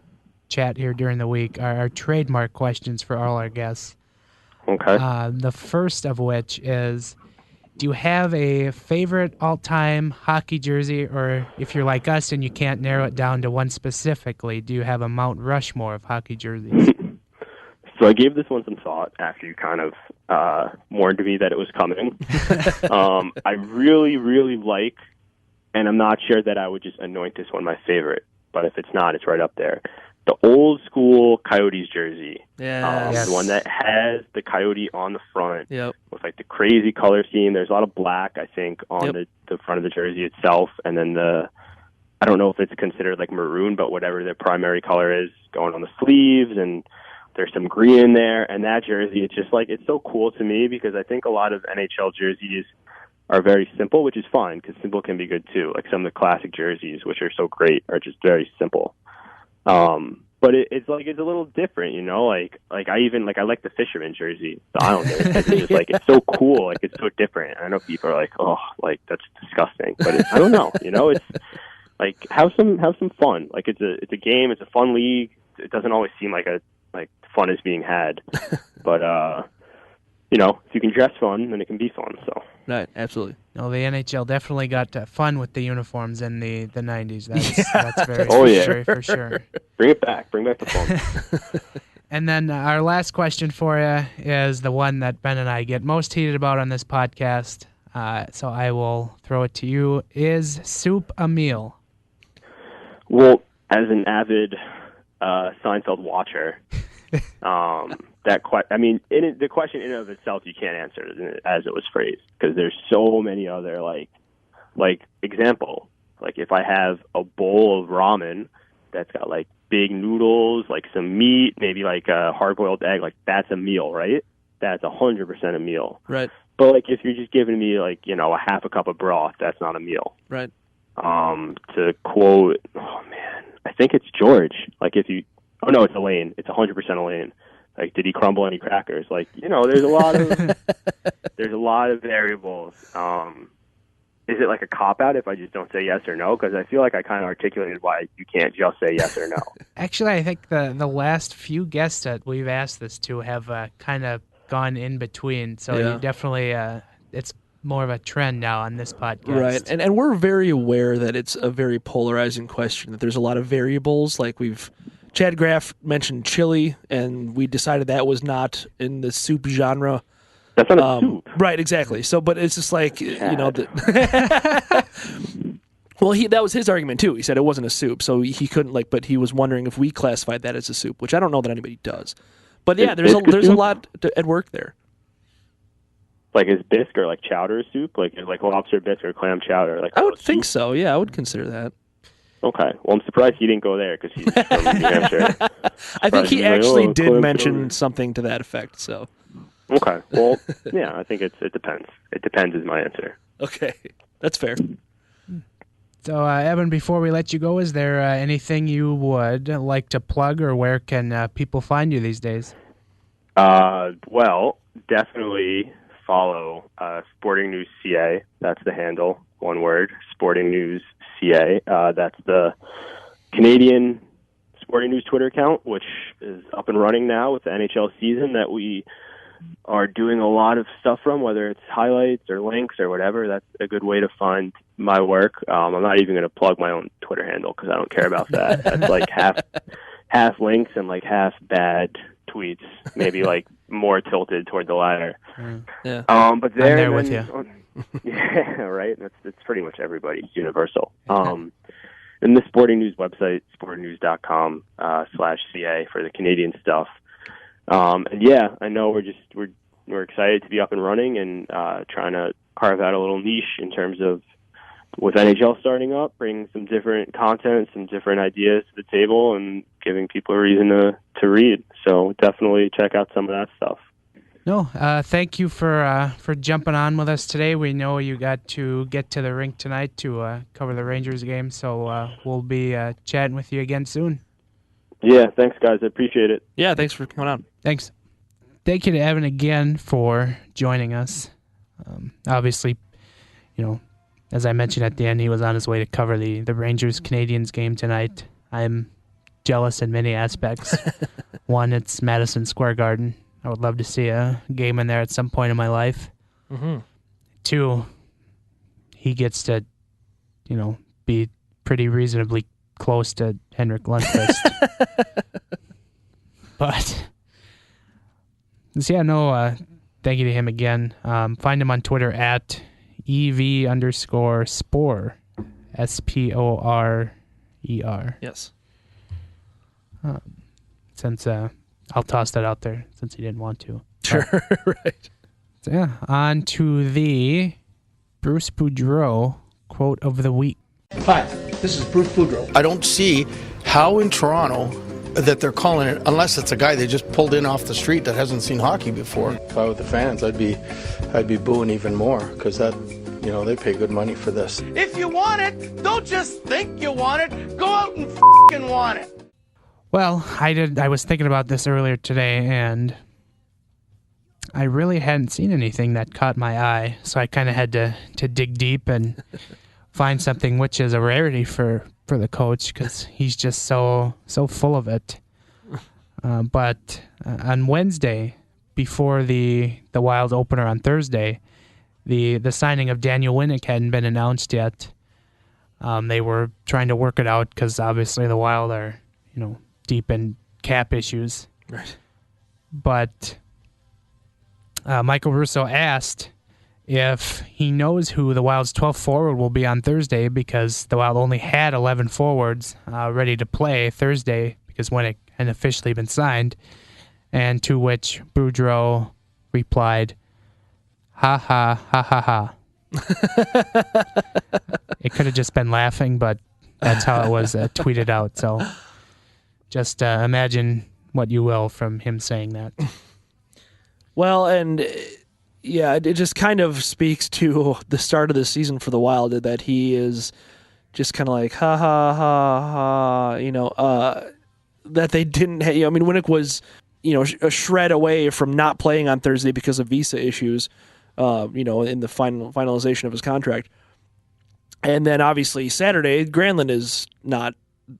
chat here during the week, our trademark questions for all our guests. Okay. The first of which is, do you have a favorite all-time hockey jersey, or if you're like us and you can't narrow it down to one specifically, do you have a Mount Rushmore of hockey jerseys? So I gave this one some thought after you kind of warned me that it was coming. I really, really like, and I'm not sure that I would just anoint this one my favorite, but if it's not, it's right up there. The old school Coyotes jersey. Yes. The one that has the Coyote on the front. Yep. With like the crazy color scheme. There's a lot of black, I think, on the front of the jersey itself. And then I don't know if it's considered like maroon, but whatever their primary color is going on the sleeves, and there's some green in there. And that jersey, it's just like, it's so cool to me, because I think a lot of NHL jerseys are very simple, which is fine, because simple can be good too. Like some of the classic jerseys, which are so great, are just very simple. But it's like, it's a little different, you know, like I like the fisherman jersey, the Islanders. It's just like, it's so cool. Like, it's so different. I know people are like, oh, like that's disgusting, but I don't know, you know, it's like, have some fun. Like, it's a game. It's a fun league. It doesn't always seem like fun is being had, but, you know, if you can dress fun, then it can be fun. So. Right, absolutely. No, the NHL definitely got fun with the uniforms in the 90s. That's very, very for sure. Bring it back. Bring back the fun. And then our last question for you is the one that Ben and I get most heated about on this podcast. So I will throw it to you. Is soup a meal? Well, as an avid Seinfeld watcher, the question in and of itself you can't answer as it was phrased, because there's so many other like example. Like, if I have a bowl of ramen that's got like big noodles, like some meat, maybe like a hard-boiled egg, like that's a meal, right? That's 100% a meal. Right. But like, if you're just giving me like, you know, a half a cup of broth, that's not a meal. Right. To quote, oh man, I think it's George. Like, it's Elaine. It's 100% Elaine. Like, did he crumble any crackers? Like, you know, there's a lot of variables. Is it like a cop-out if I just don't say yes or no? Because I feel like I kind of articulated why you can't just say yes or no. Actually, I think the last few guests that we've asked this to have kind of gone in between. So you definitely, it's more of a trend now on this podcast. Right, and we're very aware that it's a very polarizing question, that there's a lot of variables. Like, Chad Graff mentioned chili, and we decided that was not in the soup genre. That's not a soup. Right, exactly. So, but it's just like, you know, Well, that was his argument too. He said it wasn't a soup, so he couldn't but he was wondering if we classified that as a soup, which I don't know that anybody does. But yeah, there's a lot at work there. Like, is bisque or like chowder soup? Like lobster bisque or clam chowder? Like, I would think so. Yeah, I would consider that. Okay. Well, I'm surprised he didn't go there because he's from New Hampshire. I think he actually did mention something to that effect. So. Okay. Well, yeah, I think it depends. It depends is my answer. Okay, that's fair. So, Evan, before we let you go, is there anything you would like to plug, or where can people find you these days? Well, definitely follow Sporting News CA. That's the handle, one word, Sporting News CA. That's the Canadian Sporting News Twitter account, which is up and running now with the NHL season that we are doing a lot of stuff from, whether it's highlights or links or whatever. That's a good way to find my work. I'm not even going to plug my own Twitter handle because I don't care about that. That's like half links and like half bad tweets, maybe like more tilted toward the latter. Yeah. But there, I'm there with you. Yeah, right. That's pretty much everybody. It's universal. And the Sporting News website, sportingnews.com/CA for the Canadian stuff. And yeah, I know we're excited to be up and running and trying to carve out a little niche in terms of with NHL starting up, bringing some different content, some different ideas to the table, and giving people a reason to read. So definitely check out some of that stuff. No, thank you for jumping on with us today. We know you got to get to the rink tonight to cover the Rangers game, so we'll be chatting with you again soon. Yeah, thanks, guys. I appreciate it. Yeah, thanks for coming on. Thanks. Thank you to Evan again for joining us. Obviously, as I mentioned at the end, he was on his way to cover the Rangers-Canadiens game tonight. I'm jealous in many aspects. One, it's Madison Square Garden. I would love to see a game in there at some point in my life. Mm-hmm. Two, he gets to, be pretty reasonably close to Henrik Lundqvist. But, thank you to him again. Find him on Twitter at EV_Sporer, SPORER. Yes. Since I'll toss that out there since he didn't want to. Sure, right. So yeah, on to the Bruce Boudreau Quote of the Week. Hi, this is Bruce Boudreau. I don't see how in Toronto that they're calling it, unless it's a guy they just pulled in off the street that hasn't seen hockey before. If I were the fans, I'd be booing even more because that, they pay good money for this. If you want it, don't just think you want it. Go out and f***ing want it. Well, I was thinking about this earlier today, and I really hadn't seen anything that caught my eye, so I kind of had to dig deep and find something, which is a rarity for the coach because he's just so full of it. But on Wednesday, before the Wild opener on Thursday, the signing of Daniel Winnick hadn't been announced yet. They were trying to work it out because obviously the Wild are, deep in cap issues. Right. But Michael Russo asked if he knows who the Wild's 12th forward will be on Thursday because the Wild only had 11 forwards ready to play Thursday because Winnick had officially been signed, and to which Boudreau replied, "Ha ha ha ha ha." It could have just been laughing, but that's how it was tweeted out. So just imagine what you will from him saying that. Well, and yeah, it just kind of speaks to the start of the season for the Wild that he is just kind of like, ha ha ha ha, that they didn't have, Winnick was, a shred away from not playing on Thursday because of visa issues, in the finalization of his contract. And then obviously Saturday, Granlund is not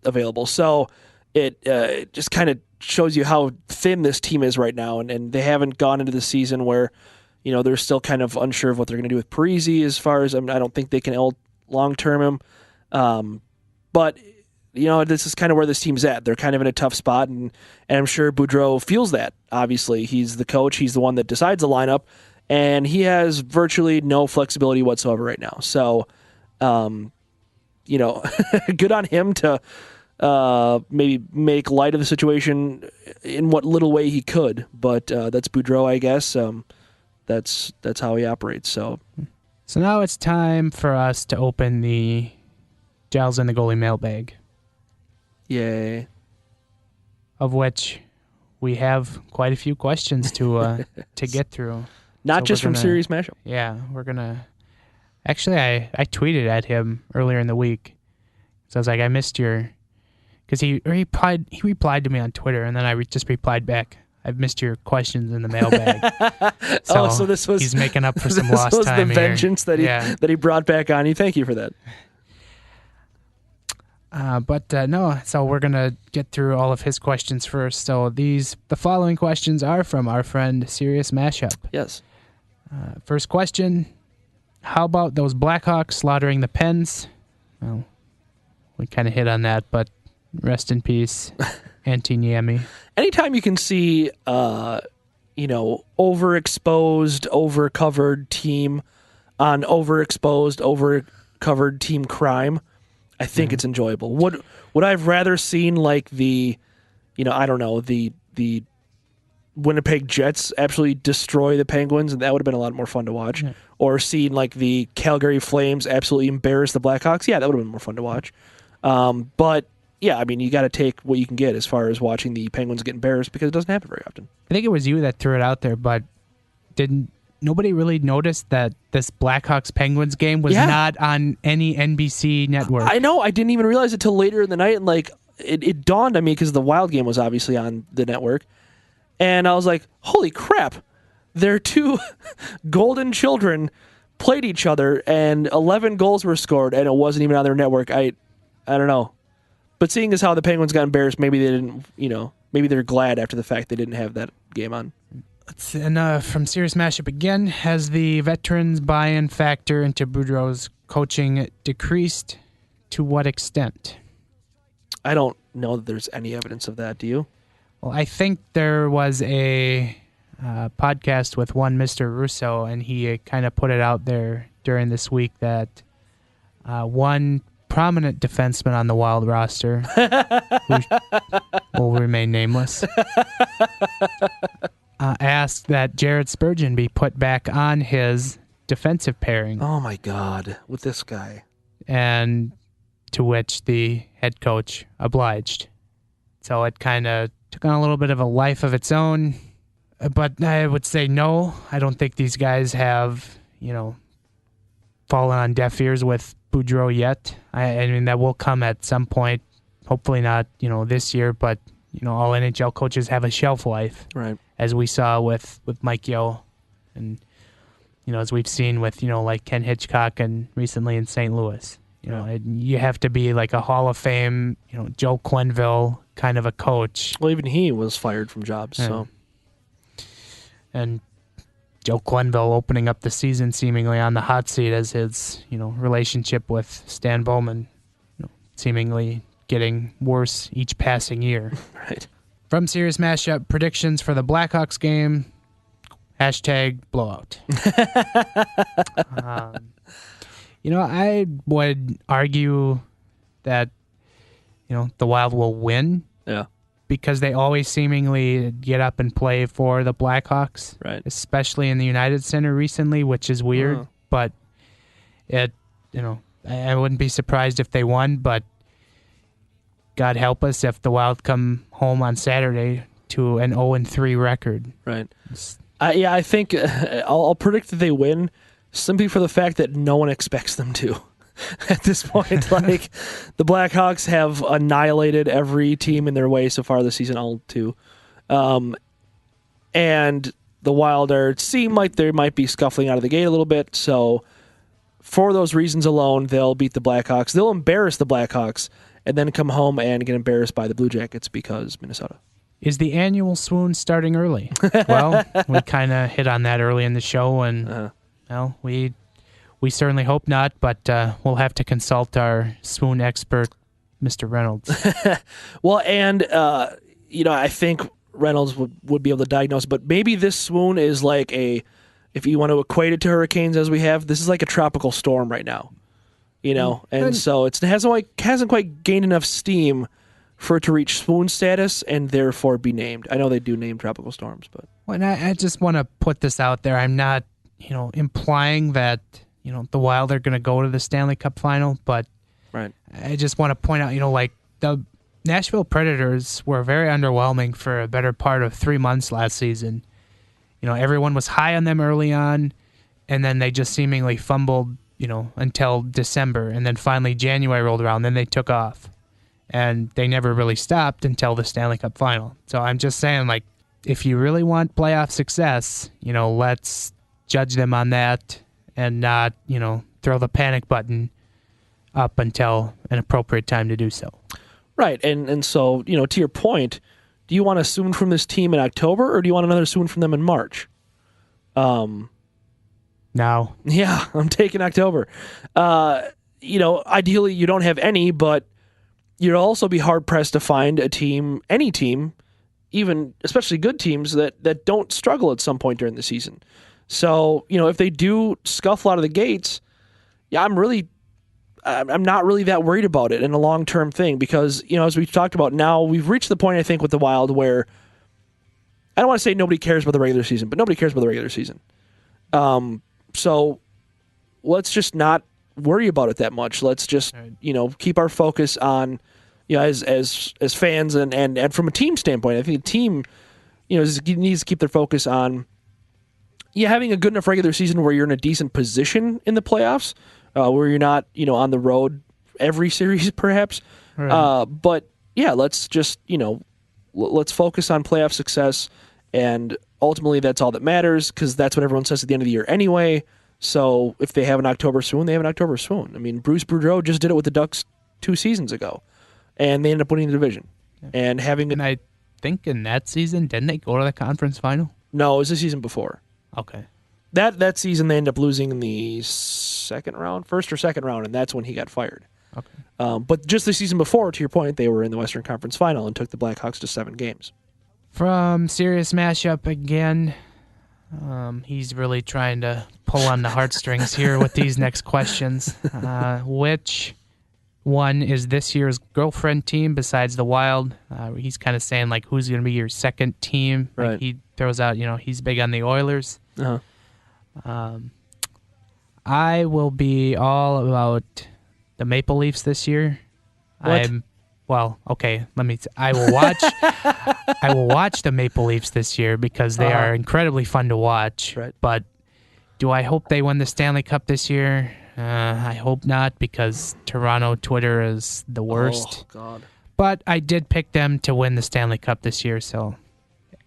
available. So it just kind of shows you how thin this team is right now. And they haven't gone into the season where, they're still kind of unsure of what they're going to do with Parise as far as, I don't think they can long-term him. But, this is kind of where this team's at. They're kind of in a tough spot, and I'm sure Boudreau feels that. Obviously, he's the coach. He's the one that decides the lineup, and he has virtually no flexibility whatsoever right now. So, good on him to maybe make light of the situation in what little way he could. But that's Boudreau, I guess. That's how he operates. So now it's time for us to open the Giles and the Goalie mailbag. Yay. Of which we have quite a few questions to get through. Not just from Series Mashup. Yeah, we're going to... Actually, I tweeted at him earlier in the week. So I was like, I missed your... Because he replied to me on Twitter, and then I just replied back, I've missed your questions in the mailbag. So this was... He's making up for some lost time here. This was the vengeance that he brought back on you. Thank you for that. So we're going to get through all of his questions first. So the following questions are from our friend Serious Mashup. Yes. First question, how about those Blackhawks slaughtering the Pens? Well, we kind of hit on that, but rest in peace, Antti Niemi. Anytime you can see, overexposed, overcovered team on overexposed, overcovered team crime, I think it's enjoyable. Would I've rather seen like the Winnipeg Jets absolutely destroy the Penguins, and that would have been a lot more fun to watch. Yeah. Or seen like the Calgary Flames absolutely embarrass the Blackhawks. Yeah, that would have been more fun to watch. But yeah, I mean, you got to take what you can get as far as watching the Penguins get embarrassed, because it doesn't happen very often. I think it was you that threw it out there, but nobody really noticed that this Blackhawks-Penguins game was not on any NBC network. I know. I didn't even realize it till later in the night, and like it dawned on me because the Wild game was obviously on the network, and I was like, holy crap, their two golden children played each other, and 11 goals were scored, and it wasn't even on their network. I don't know. But seeing as how the Penguins got embarrassed, maybe they didn't, maybe they're glad after the fact they didn't have that game on. And from Serious Mashup again, has the veterans' buy-in factor into Boudreau's coaching decreased? To what extent? I don't know that there's any evidence of that. Do you? Well, I think there was a podcast with one Mr. Russo, and he kind of put it out there during this week that one prominent defenseman on the Wild roster, who will remain nameless, asked that Jared Spurgeon be put back on his defensive pairing. Oh my God, with this guy. And to which the head coach obliged. So it kind of took on a little bit of a life of its own. But I would say no. I don't think these guys have, fallen on deaf ears with Boudreau yet. I mean, that will come at some point. Hopefully not, this year, but, all NHL coaches have a shelf life. Right. As we saw with Mike Yeo and, as we've seen with, like Ken Hitchcock and recently in St. Louis. You have to be like a Hall of Fame, Joe Quenneville kind of a coach. Well, even he was fired from jobs, so. And Joe Quenneville opening up the season seemingly on the hot seat as his, relationship with Stan Bowman, seemingly getting worse each passing year. Right. From Serious Mashup, predictions for the Blackhawks game, #blowout. I would argue that, the Wild will win. Yeah. Because they always seemingly get up and play for the Blackhawks. Right. Especially in the United Center recently, which is weird. But I wouldn't be surprised if they won, but God help us if the Wild come home on Saturday to an 0-3 record. Right. I think I'll predict that they win simply for the fact that no one expects them to. At this point, like the Blackhawks have annihilated every team in their way so far this season, all two. And the Wild seem like they might be scuffling out of the gate a little bit. So for those reasons alone, they'll beat the Blackhawks. They'll embarrass the Blackhawks and then come home and get embarrassed by the Blue Jackets because Minnesota. Is the annual swoon starting early? Well, we kind of hit on that early in the show, and we certainly hope not, but we'll have to consult our swoon expert, Mr. Reynolds. Well, and, I think Reynolds would be able to diagnose, but maybe this swoon is like if you want to equate it to hurricanes as we have, this is like a tropical storm right now. and so it hasn't quite gained enough steam for it to reach swoon status and therefore be named. I know they do name tropical storms, but Well, and I just want to put this out there. I'm not, implying that, the Wild are going to go to the Stanley Cup final, but right. I just want to point out, like the Nashville Predators were very underwhelming for a better part of 3 months last season. Everyone was high on them early on, and then they just seemingly fumbled, until December, and then finally January rolled around, then they took off. And they never really stopped until the Stanley Cup final. So I'm just saying, like, if you really want playoff success, let's judge them on that and not, throw the panic button up until an appropriate time to do so. Right. And so, to your point, do you want a swoon from this team in October or do you want another swoon from them in March? No. Yeah, I'm taking October. Ideally you don't have any, but you'd also be hard-pressed to find any team, even especially good teams, that don't struggle at some point during the season. So, if they do scuffle out of the gates, yeah, I'm not really that worried about it in a long-term thing because, as we've talked about now, we've reached the point, I think, with the Wild where I don't want to say nobody cares about the regular season, but nobody cares about the regular season. So let's just not worry about it that much. Let's just, keep our focus on, as fans and from a team standpoint, I think the team, needs to keep their focus on, having a good enough regular season where you're in a decent position in the playoffs, where you're not, on the road every series perhaps. Right. But yeah, let's just, let's focus on playoff success, and ultimately that's all that matters because that's what everyone says at the end of the year anyway. So if they have an October swoon, they have an October swoon. I mean, Bruce Boudreau just did it with the Ducks 2 seasons ago, and they ended up winning the division. Yeah. And I think in that season, didn't they go to the conference final? No, it was the season before. Okay. That season, they ended up losing in the first or second round, and that's when he got fired. Okay. But just the season before, to your point, they were in the Western Conference Final and took the Blackhawks to 7 games. From Serious Mashup again, he's really trying to pull on the heartstrings here with these next questions. Which one is this year's girlfriend team besides the Wild? He's kind of saying, like, who's going to be your second team? Right. Like he throws out, he's big on the Oilers. Uh-huh. I will be all about the Maple Leafs this year. What? I will watch. I will watch the Maple Leafs this year because they are incredibly fun to watch. Right. But do I hope they win the Stanley Cup this year? I hope not because Toronto Twitter is the worst. Oh God! But I did pick them to win the Stanley Cup this year. So,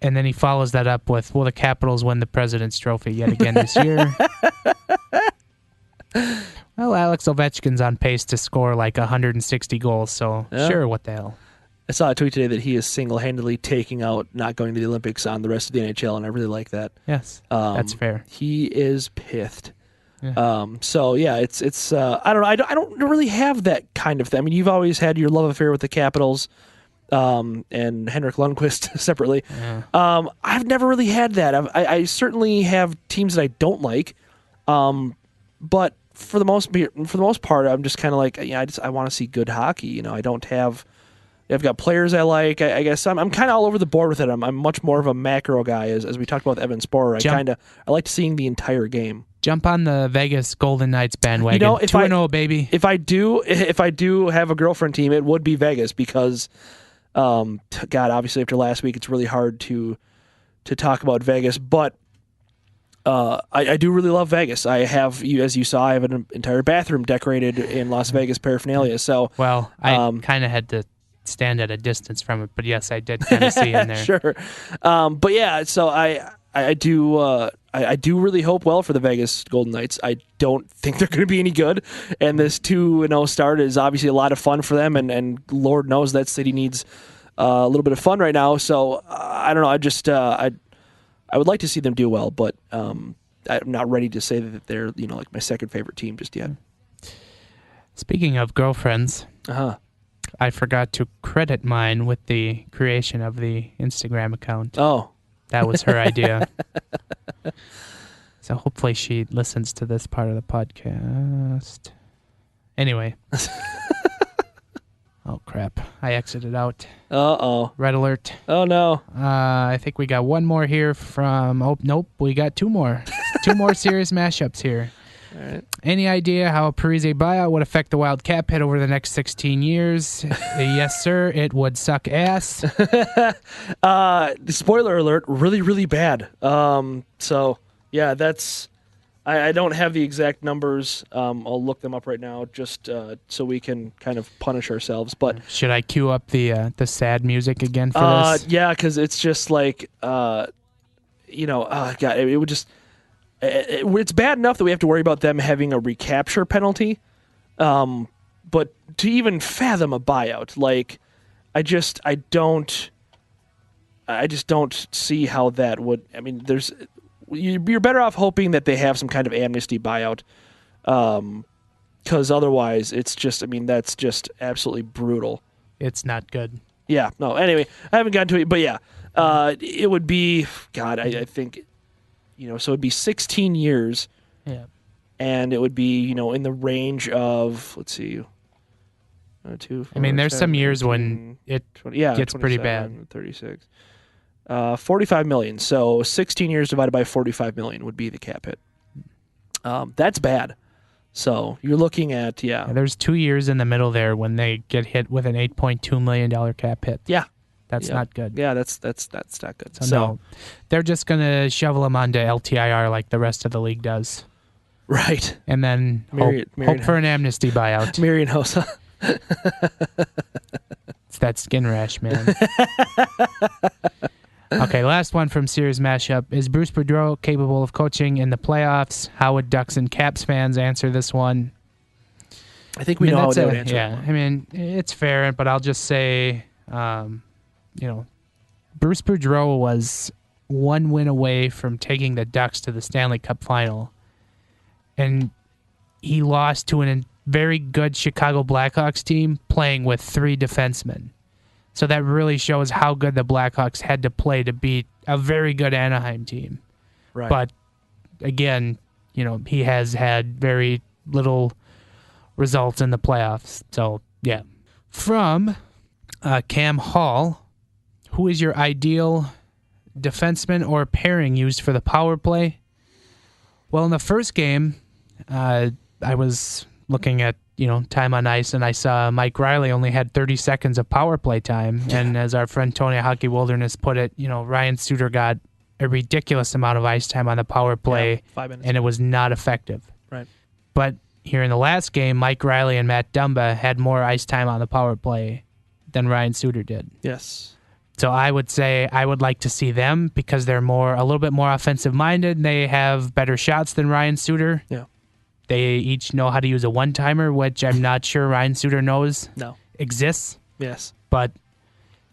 and then he follows that up with, "Will the Capitals win the President's Trophy yet again this year?" Well, Alex Ovechkin's on pace to score like 160 goals, so sure, what the hell. I saw a tweet today that he is single-handedly taking out not going to the Olympics on the rest of the NHL, and I really like that. Yes, that's fair. He is pithed. Yeah. So yeah, it's I don't know. I don't really have that kind of thing. I mean, you've always had your love affair with the Capitals, and Henrik Lundqvist separately. Yeah. I've never really had that. I certainly have teams that I don't like, but for the most part, I'm just kind of like, I want to see good hockey. I've got players I like. I guess I'm kind of all over the board with it. I'm much more of a macro guy, as we talked about with Evan Sporer. I like seeing the entire game. Jump on the Vegas Golden Knights bandwagon. 2-0, baby. If I do have a girlfriend team, it would be Vegas because, God, obviously after last week, it's really hard to talk about Vegas, but. I do really love Vegas. I have, as you saw, I have an entire bathroom decorated in Las Vegas paraphernalia. So, well, I kind of had to stand at a distance from it, but yes, I did kind of see in there. Sure, but yeah, so I do really hope well for the Vegas Golden Knights. I don't think they're going to be any good, and this 2-0 start is obviously a lot of fun for them, and Lord knows that city needs a little bit of fun right now. So I don't know. I just I would like to see them do well, but I'm not ready to say that they're like my second favorite team just yet. Speaking of girlfriends, I forgot to credit mine with the creation of the Instagram account. Oh, that was her idea. So hopefully she listens to this part of the podcast. Anyway. Oh, crap. I exited out. Uh-oh. Red alert. Oh, no. I think we got one more here from... Oh, nope. We got two more. Two more serious mashups here. All right. Any idea how a Parise buyout would affect the Wild cap hit over the next 16 years? Yes, sir. It would suck ass. Spoiler alert, really, really bad. So, yeah, that's... I don't have the exact numbers. I'll look them up right now just so we can kind of punish ourselves. But should I cue up the sad music again for this? Yeah, because it's just like, God, it would just... It's bad enough that we have to worry about them having a recapture penalty, but to even fathom a buyout, like, I just don't see how that would. I mean, you're better off hoping that they have some kind of amnesty buyout, because otherwise, it's just. I mean, that's just absolutely brutal. It's not good. Yeah. No. Anyway, I haven't gotten to it, but yeah, it would be. God, I think. So it'd be 16 years. Yeah. And it would be, in the range of, let's see. 2, 4, I mean, there's 7, some years 18, when it 20, gets pretty bad. 36. 45 million. So 16 years divided by 45 million would be the cap hit. That's bad. So you're looking at, There's 2 years in the middle there when they get hit with an $8.2 million cap hit. Yeah. That's not good. Yeah, that's not good. So no, they're just going to shovel him onto LTIR like the rest of the league does. Right. And then hope for an amnesty buyout. Marion Hossa. It's that skin rash, man. Okay, last one from Series Mashup. Is Bruce Boudreau capable of coaching in the playoffs? How would Ducks and Caps fans answer this one? I think we know how they would answer. Yeah, I mean, it's fair, but I'll just say... Bruce Boudreau was one win away from taking the Ducks to the Stanley Cup final. And he lost to a very good Chicago Blackhawks team playing with 3 defensemen. So that really shows how good the Blackhawks had to play to beat a very good Anaheim team. Right. But again, he has had very little results in the playoffs. So, yeah. From Cam Hall, who is your ideal defenseman or pairing used for the power play? Well, in the first game, I was looking at time on ice, and I saw Mike Riley only had 30 seconds of power play time. And as our friend Tony Hockey Wilderness put it, Ryan Suter got a ridiculous amount of ice time on the power play, 5 minutes, and it was not effective. Right. But here in the last game, Mike Riley and Matt Dumba had more ice time on the power play than Ryan Suter did. Yes. So I would say I would like to see them because they're a little bit more offensive minded. They have better shots than Ryan Suter. Yeah. They each know how to use a one-timer, which I'm not sure Ryan Suter knows exists. Yes. But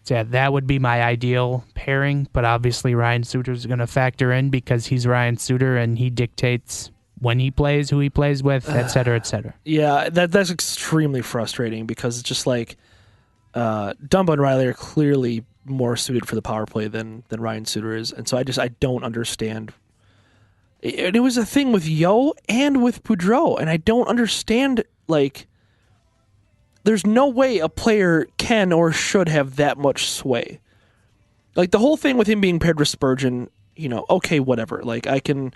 yeah, that would be my ideal pairing. But obviously Ryan Suter's going to factor in because he's Ryan Suter and he dictates when he plays, who he plays with, et cetera, et cetera. Yeah, that's extremely frustrating because it's just like Dumba and Riley are clearly more suited for the power play than Ryan Suter is. And so I don't understand. It was a thing with Yo and with Boudreau, and I don't understand, there's no way a player can or should have that much sway. Like, the whole thing with him being paired with Spurgeon, okay, whatever. Like, I can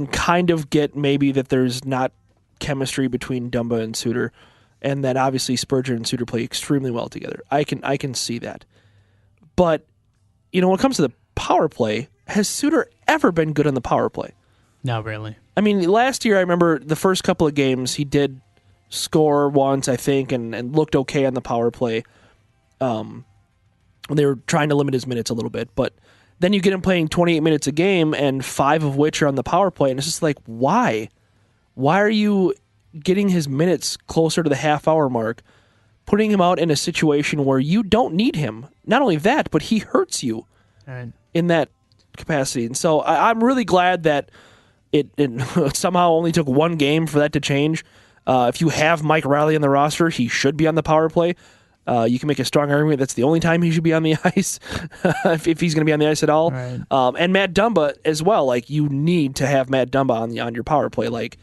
kind of get maybe that there's not chemistry between Dumba and Suter, and that obviously Spurgeon and Suter play extremely well together. I can see that. But, when it comes to the power play, has Suter ever been good on the power play? Not really. I mean, last year I remember the first couple of games he did score once, I think, and looked okay on the power play. They were trying to limit his minutes a little bit, but then you get him playing 28 minutes a game and 5 of which are on the power play, and it's just like, why? Why are you getting his minutes closer to the half-hour mark, putting him out in a situation where you don't need him? Not only that, but he hurts you in that capacity. And so I'm really glad that it somehow only took one game for that to change. If you have Mike Riley on the roster, he should be on the power play. You can make a strong argument that's the only time he should be on the ice, if he's going to be on the ice at all. Right. And Matt Dumba as well. Like, you need to have Matt Dumba on your power play. Like,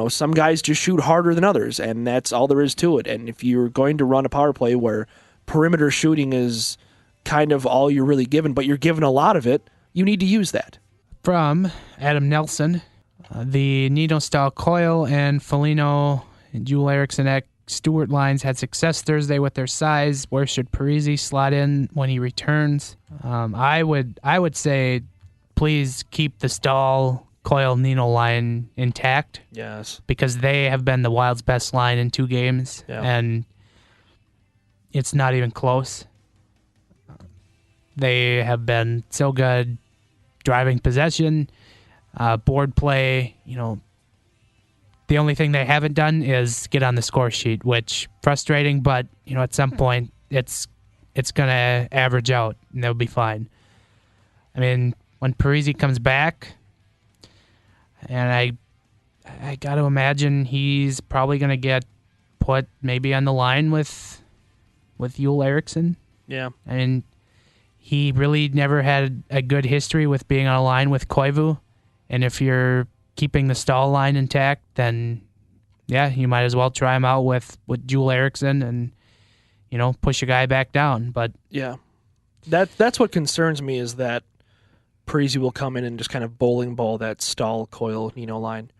some guys just shoot harder than others, and that's all there is to it. And if you're going to run a power play where perimeter shooting is kind of all you're really given, but you're given a lot of it, you need to use that. From Adam Nelson, the Nino Stahl Coyle and Foligno and Joel Eriksson Stewart lines had success Thursday with their size. Where should Parise slot in when he returns? I would say please keep the Stahl Coyle Nino line intact. Yes. Because they have been the Wild's best line in 2 games, and it's not even close. They have been so good driving possession, board play. The only thing they haven't done is get on the score sheet, which frustrating, but at some point it's going to average out and they'll be fine. I mean, when Parise comes back, and I got to imagine he's probably going to get put maybe on the line with Joel Eriksson. Yeah. I mean, he really never had a good history with being on a line with Koivu, and if you're keeping the Stahl line intact, then you might as well try him out with Joel Eriksson and push a guy back down. But yeah, that's what concerns me, is that Parise will come in and just kind of bowling ball that Stahl Coyle Nino line.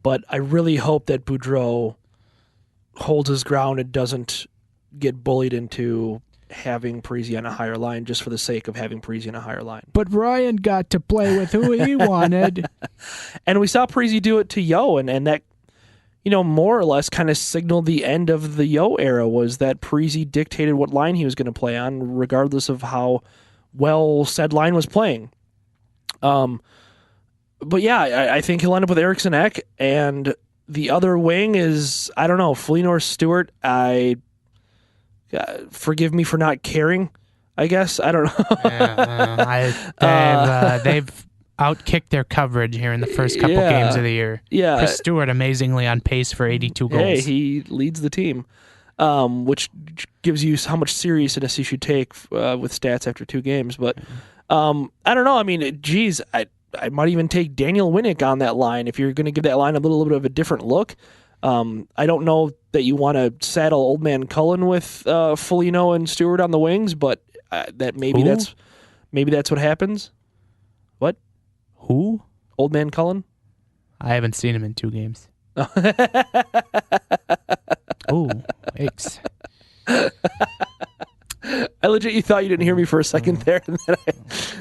But I really hope that Boudreau holds his ground and doesn't get bullied into having Parise on a higher line just for the sake of having Parise on a higher line. But Ryan got to play with who he wanted. And we saw Parise do it to Yo, and that, more or less kind of signaled the end of the Yo era, was that Parise dictated what line he was going to play on, regardless of how well said line was playing. But yeah, I think he'll end up with Eriksson Ek, and the other wing is, I don't know, Foligno or Stewart. Forgive me for not caring, I guess. I don't know. They've outkicked their coverage here in the first couple games of the year. Yeah. Chris Stewart amazingly on pace for 82 goals. Hey, he leads the team, which gives you how much seriousness you should take with stats after 2 games. But I don't know. I mean, geez, I might even take Daniel Winnick on that line if you're going to give that line a little bit of a different look. I don't know that you want to saddle Old Man Cullen with Foligno and Stewart on the wings, but maybe that's what happens. What? Who? Old Man Cullen? I haven't seen him in 2 games. Oh, yikes. I legit, you thought you didn't hear me for a second there. And then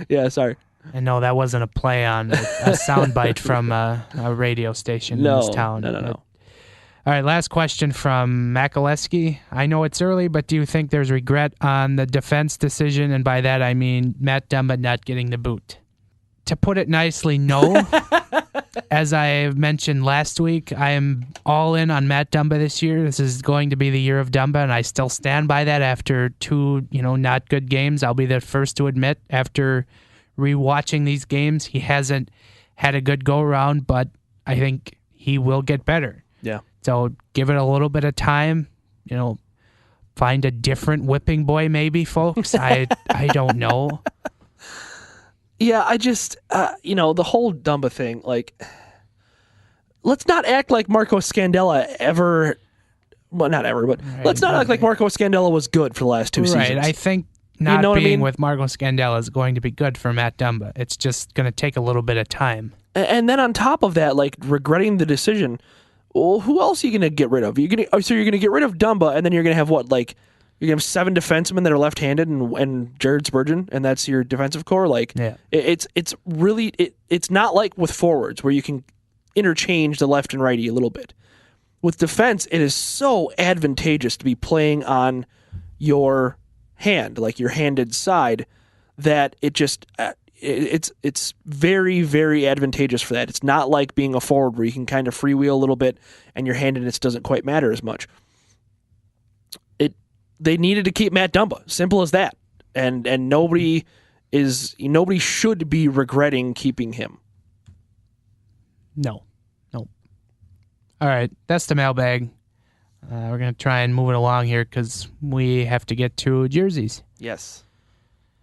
yeah, sorry. And no, that wasn't a play on a soundbite from a radio station in this town. No. All right, last question from Makaleski. I know it's early, but do you think there's regret on the defense decision? And by that, I mean Matt Dumba not getting the boot. To put it nicely, no. As I mentioned last week, I am all in on Matt Dumba this year. This is going to be the year of Dumba, and I still stand by that after 2, not good games. I'll be the first to admit, after rewatching these games, he hasn't had a good go-around, but I think he will get better. Yeah. So give it a little bit of time, find a different whipping boy maybe, folks. I don't know. Yeah, I just, the whole Dumba thing, let's not act like Marco Scandella ever, well, not ever, but let's not act like Marco Scandella was good for the last 2 seasons. Right, I think not being with Marco Scandella is going to be good for Matt Dumba. It's just going to take a little bit of time. And then on top of that, regretting the decision, well, who else are you going to get rid of? You're going to get rid of Dumba, and then you're going to have what? You're going to have 7 defensemen that are left-handed and Jared Spurgeon, and that's your defensive core. It's really it's not like with forwards where you can interchange the left and righty a little bit. With defense, it is so advantageous to be playing on your hand, your handed side, that it just it's very, very advantageous for that. It's not like being a forward where you can kind of freewheel a little bit and your handedness doesn't quite matter as much. They needed to keep Matt Dumba. Simple as that. And nobody should be regretting keeping him. No. All right, that's the mailbag. We're going to try and move it along here because we have to get to jerseys. Yes.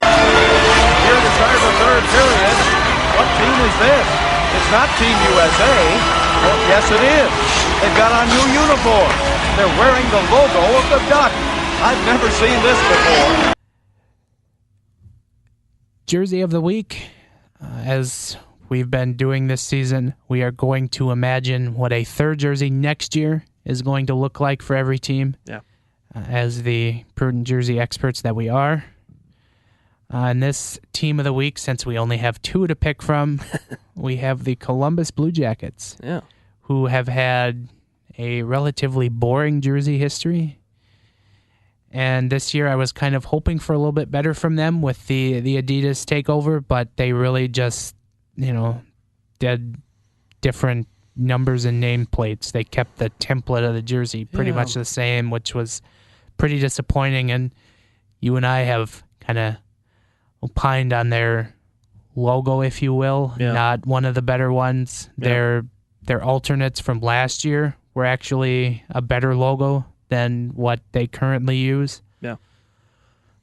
Here to start the third period. What team is this? It's not Team USA. Oh, yes, it is. They've got on new uniforms. They're wearing the logo of the Duck. I've never seen this before. Jersey of the week. As we've been doing this season, we are going to imagine what a third jersey next year is going to look like for every team. Yeah. As the prudent jersey experts that we are. And this team of the week, since we only have 2 to pick from, we have the Columbus Blue Jackets, who have had a relatively boring jersey history. And this year I was kind of hoping for a little bit better from them with the Adidas takeover, but they really just, did different numbers and nameplates. They kept the template of the jersey pretty much the same, which was pretty disappointing. And you and I have kind of opined on their logo, if you will, not one of the better ones. Their alternates from last year were actually a better logo than what they currently use. Yeah.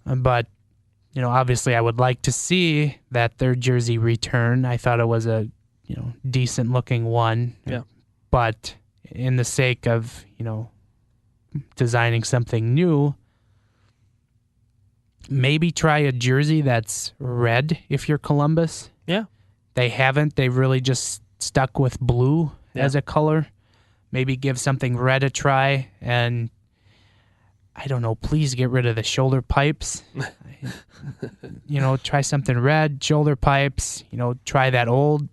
But, obviously I would like to see that their jersey return. I thought it was a, decent looking one. Yeah. But in the sake of, designing something new, maybe try a jersey that's red if you're Columbus. Yeah. They haven't. They've really just stuck with blue as a color. Maybe give something red a try. And I don't know, please get rid of the shoulder pipes. Try something red, shoulder pipes. Try that old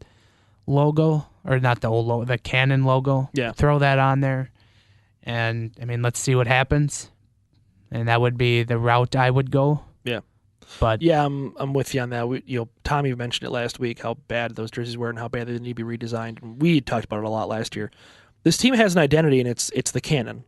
logo, or not the old logo, the Canon logo. Yeah. Throw that on there. And, let's see what happens. And that would be the route I would go. Yeah. But yeah, I'm with you on that. Tommy mentioned it last week, how bad those jerseys were and how bad they need to be redesigned. And we talked about it a lot last year. This team has an identity, and it's the Canon.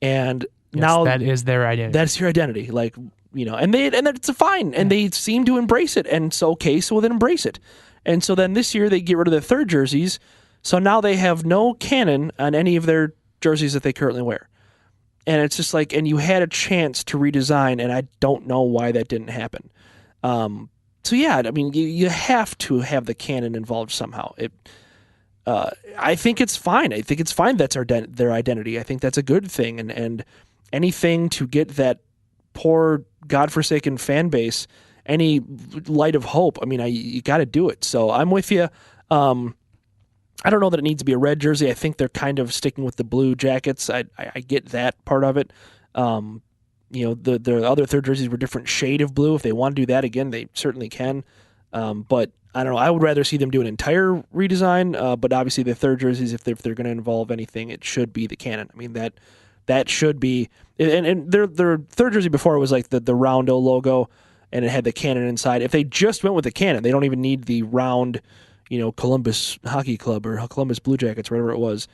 And now that is their identity. That's your identity. And that's fine. And they seem to embrace it. And so then embrace it. And so then this year they get rid of the third jerseys. So now they have no Canon on any of their jerseys that they currently wear. And it's just and you had a chance to redesign, and I don't know why that didn't happen. You have to have the Canon involved somehow. I think it's fine. I think it's fine that's their identity. I think that's a good thing. And anything to get that poor, godforsaken fan base any light of hope, you got to do it. So I'm with you. I don't know that it needs to be a red jersey. I think they're kind of sticking with the Blue Jackets. I get that part of it. The other third jerseys were a different shade of blue. If they want to do that again, they certainly can. But I don't know. I would rather see them do an entire redesign. But obviously, the third jerseys, if they're going to involve anything, it should be the Canon. That should be. And their third jersey before it was the Roundo logo, and it had the Canon inside. If they just went with the Canon, they don't even need the round, Columbus Hockey Club or Columbus Blue Jackets, whatever it was.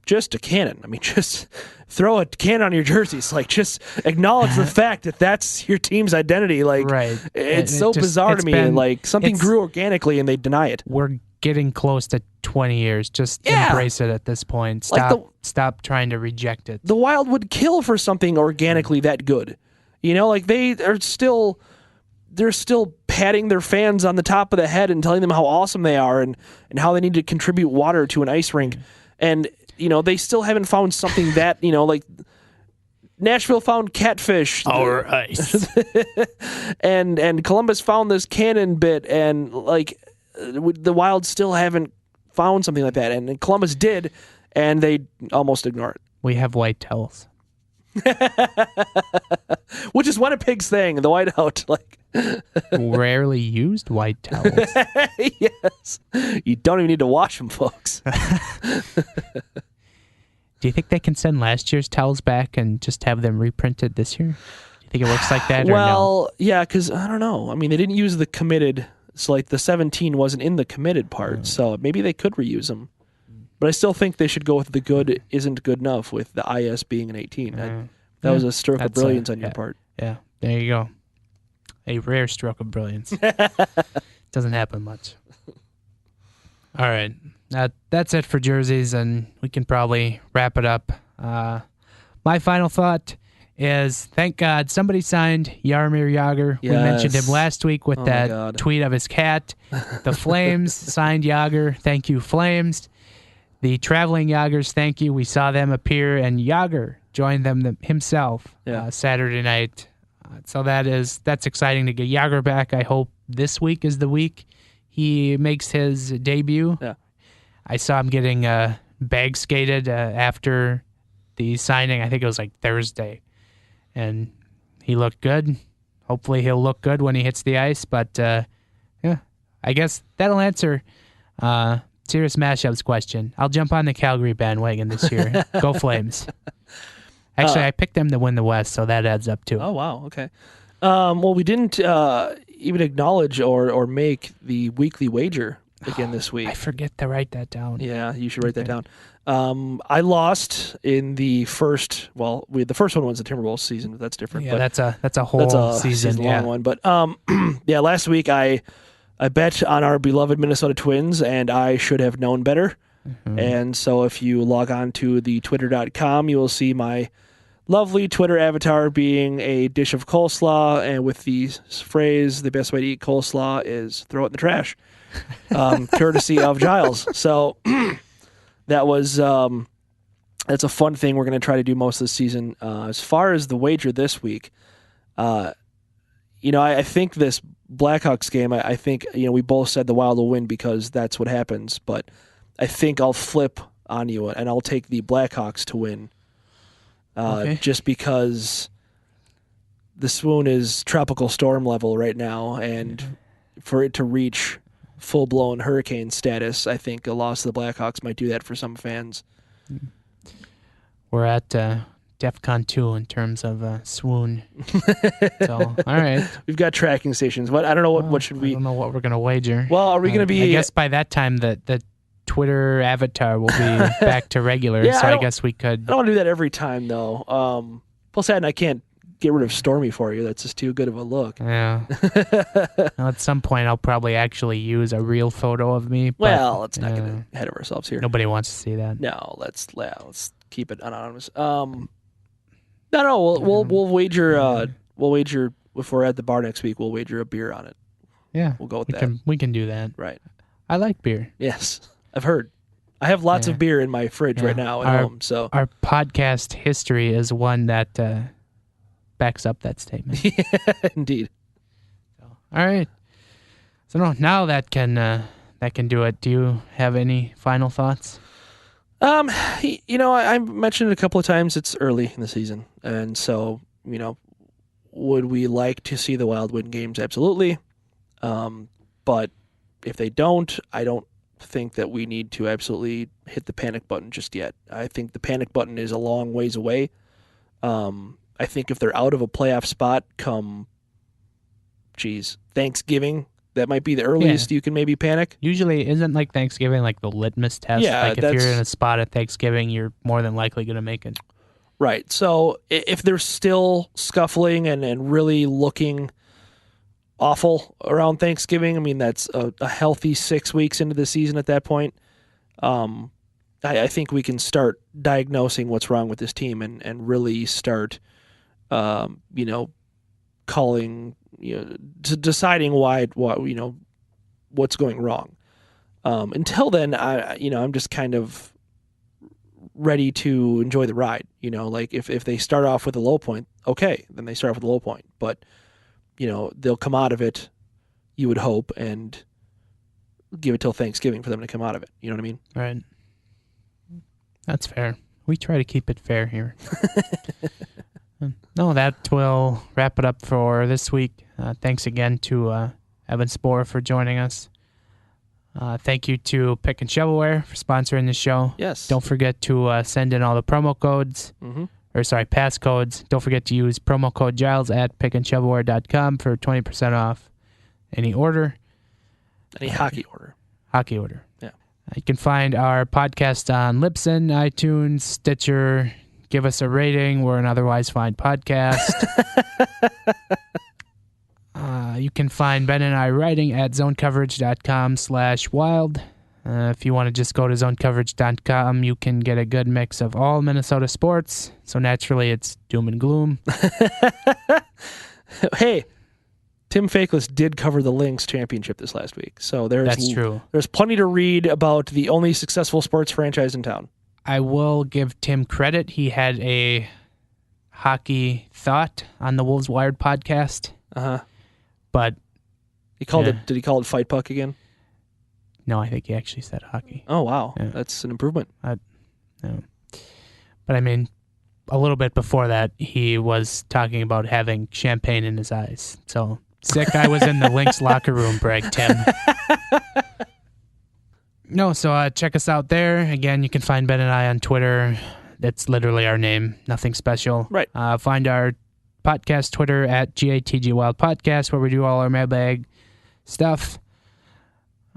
Just a Canon. Just throw a Canon on your jerseys. Just acknowledge the fact that that's your team's identity. Right. It's so bizarre to me. Something grew organically and they deny it. We're getting close to 20 years. Just embrace it at this point. Stop trying to reject it. The Wild would kill for something organically that good. They're still patting their fans on the top of the head and telling them how awesome they are and how they need to contribute water to an ice rink. And, they still haven't found something that, Nashville found catfish. Our ice. and Columbus found this Canon bit, and, the Wild still haven't found something like that. And Columbus did, and they almost ignore it. We have white towels. Which is Winnipeg's thing, the whiteout. Rarely used white towels. Yes. You don't even need to wash them, folks. Do you think they can send last year's towels back and just have them reprinted this year? Do you think it works like that or no? Yeah, because I don't know. They didn't use the committed. So, the 17 wasn't in the committed part, so maybe they could reuse them. But I still think they should go with the good isn't good enough with the IS being an 18. That was a stroke of brilliance on your part. Yeah, there you go. A rare stroke of brilliance. Doesn't happen much. All right. That's it for jerseys, and we can probably wrap it up. My final thought is, thank God somebody signed Jaromir Jagr. Yes. We mentioned him last week with that tweet of his cat. The Flames signed Jagr. Thank you, Flames. The Traveling Jagers, thank you. We saw them appear, and Jager joined them himself Saturday night. So that's exciting to get Jager back. I hope this week is the week he makes his debut. Yeah. I saw him getting bag skated after the signing. I think it was like Thursday, and he looked good. Hopefully he'll look good when he hits the ice. But I guess that'll answer Serious Mashup's question. I'll jump on the Calgary bandwagon this year. Go Flames. Actually, I picked them to win the West, so that adds up too. Oh, wow. Okay. Well, we didn't even acknowledge or make the weekly wager again this week. I forget to write that down. Yeah, you should write that down. I lost in the first. Well, the first one was the Timberwolves season, but that's different. Yeah, but that's a whole season long one. But last week I bet on our beloved Minnesota Twins, and I should have known better. Mm-hmm. And so if you log on to the twitter.com, you will see my lovely Twitter avatar being a dish of coleslaw, and with the phrase, the best way to eat coleslaw is throw it in the trash, courtesy of Giles. So that was that's a fun thing we're going to try to do most of the season. As far as the wager this week, I think this Blackhawks game, I think we both said the Wild will win because that's what happens, but I think I'll flip on you and I'll take the Blackhawks to win. Just because the swoon is tropical storm level right now, and for it to reach full-blown hurricane status, I think a loss to the Blackhawks might do that for some fans. We're at DEFCON 2 in terms of swoon. So, all right. We've got tracking stations. What I don't know what should we... I don't know what we're going to wager. Well, are we going to be... I guess by that time the Twitter avatar will be back to regular, so I guess we could... I don't want to do that every time, though. Plus, I can't get rid of Stormy for you. That's just too good of a look. Yeah. Well, at some point, I'll probably actually use a real photo of me. Well, let's not get ahead of ourselves here. Nobody wants to see that. No, let's keep it anonymous. No, we'll wager. We'll wager if we're at the bar next week. We'll wager a beer on it. Yeah, we'll go with that. We can do that. Right. I like beer. Yes. I've heard. I have lots of beer in my fridge right now at home. So our podcast history is one that backs up that statement. Yeah, indeed. So, all right. So now that can do it. Do you have any final thoughts? I mentioned it a couple of times. It's early in the season, and so would we like to see the Wild win games? Absolutely. But if they don't, I don't think that we need to absolutely hit the panic button just yet. I think the panic button is a long ways away. I think if they're out of a playoff spot come Thanksgiving, that might be the earliest you can maybe panic. Usually isn't like Thanksgiving like the litmus test? Yeah, like if you're in a spot at Thanksgiving, you're more than likely going to make it. Right. So if they're still scuffling and really looking awful around Thanksgiving, I mean, that's a healthy 6 weeks into the season at that point. I think we can start diagnosing what's wrong with this team and really start, calling, deciding what's going wrong. Until then, I'm just kind of ready to enjoy the ride. Like if they start off with a low point, okay, then they start off with a low point. But, they'll come out of it, you would hope, and give it till Thanksgiving for them to come out of it. You know what I mean? Right. That's fair. We try to keep it fair here. No, that will wrap it up for this week. Thanks again to Evan Sporer for joining us. Thank you to Pick and Shovelware for sponsoring the show. Yes. Don't forget to send in all the promo codes. Mm-hmm. Passcodes. Don't forget to use promo code Giles at pickandshovelware.com for 20% off any order. Any hockey order. Hockey order. Yeah. You can find our podcast on Libsyn, iTunes, Stitcher. Give us a rating. We're an otherwise fine podcast. You can find Ben and I writing at zonecoverage.com/wild. If you want to just go to zonecoverage.com, you can get a good mix of all Minnesota sports. So naturally, it's doom and gloom. Hey, Tim Fakeless did cover the Lynx championship this last week, so That's true. There's plenty to read about the only successful sports franchise in town. I will give Tim credit. He had a hockey thought on the Wolves Wired podcast. But he called it. Did he call it Fight Puck again? No, I think he actually said hockey. Oh wow, that's an improvement. No. But I mean, a little bit before that, he was talking about having champagne in his eyes. So sick I was in the Lynx locker room, brag Tim. No, so check us out there. Again, you can find Ben and I on Twitter. That's literally our name. Nothing special. Right. Find our podcast Twitter at GatG Wild Podcast, where we do all our mailbag stuff.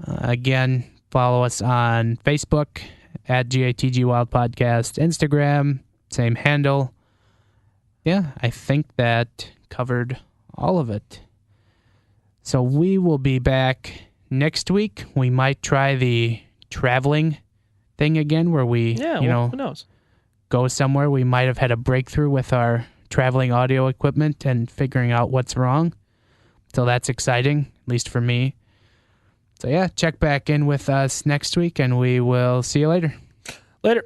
Again, follow us on Facebook at GatG Wild Podcast. Instagram, same handle. Yeah, I think that covered all of it. So we will be back next week. We might try the traveling thing again where we, who knows? Go somewhere. We might have had a breakthrough with our traveling audio equipment and figuring out what's wrong. So that's exciting, at least for me. So yeah, check back in with us next week and we will see you later. Later.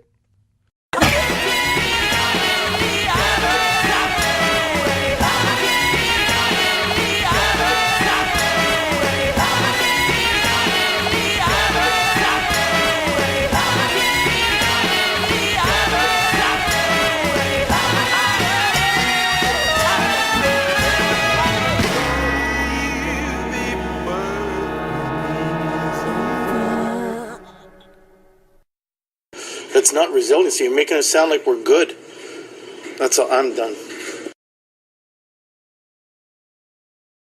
It's not resiliency. You're making it sound like we're good. That's all. I'm done.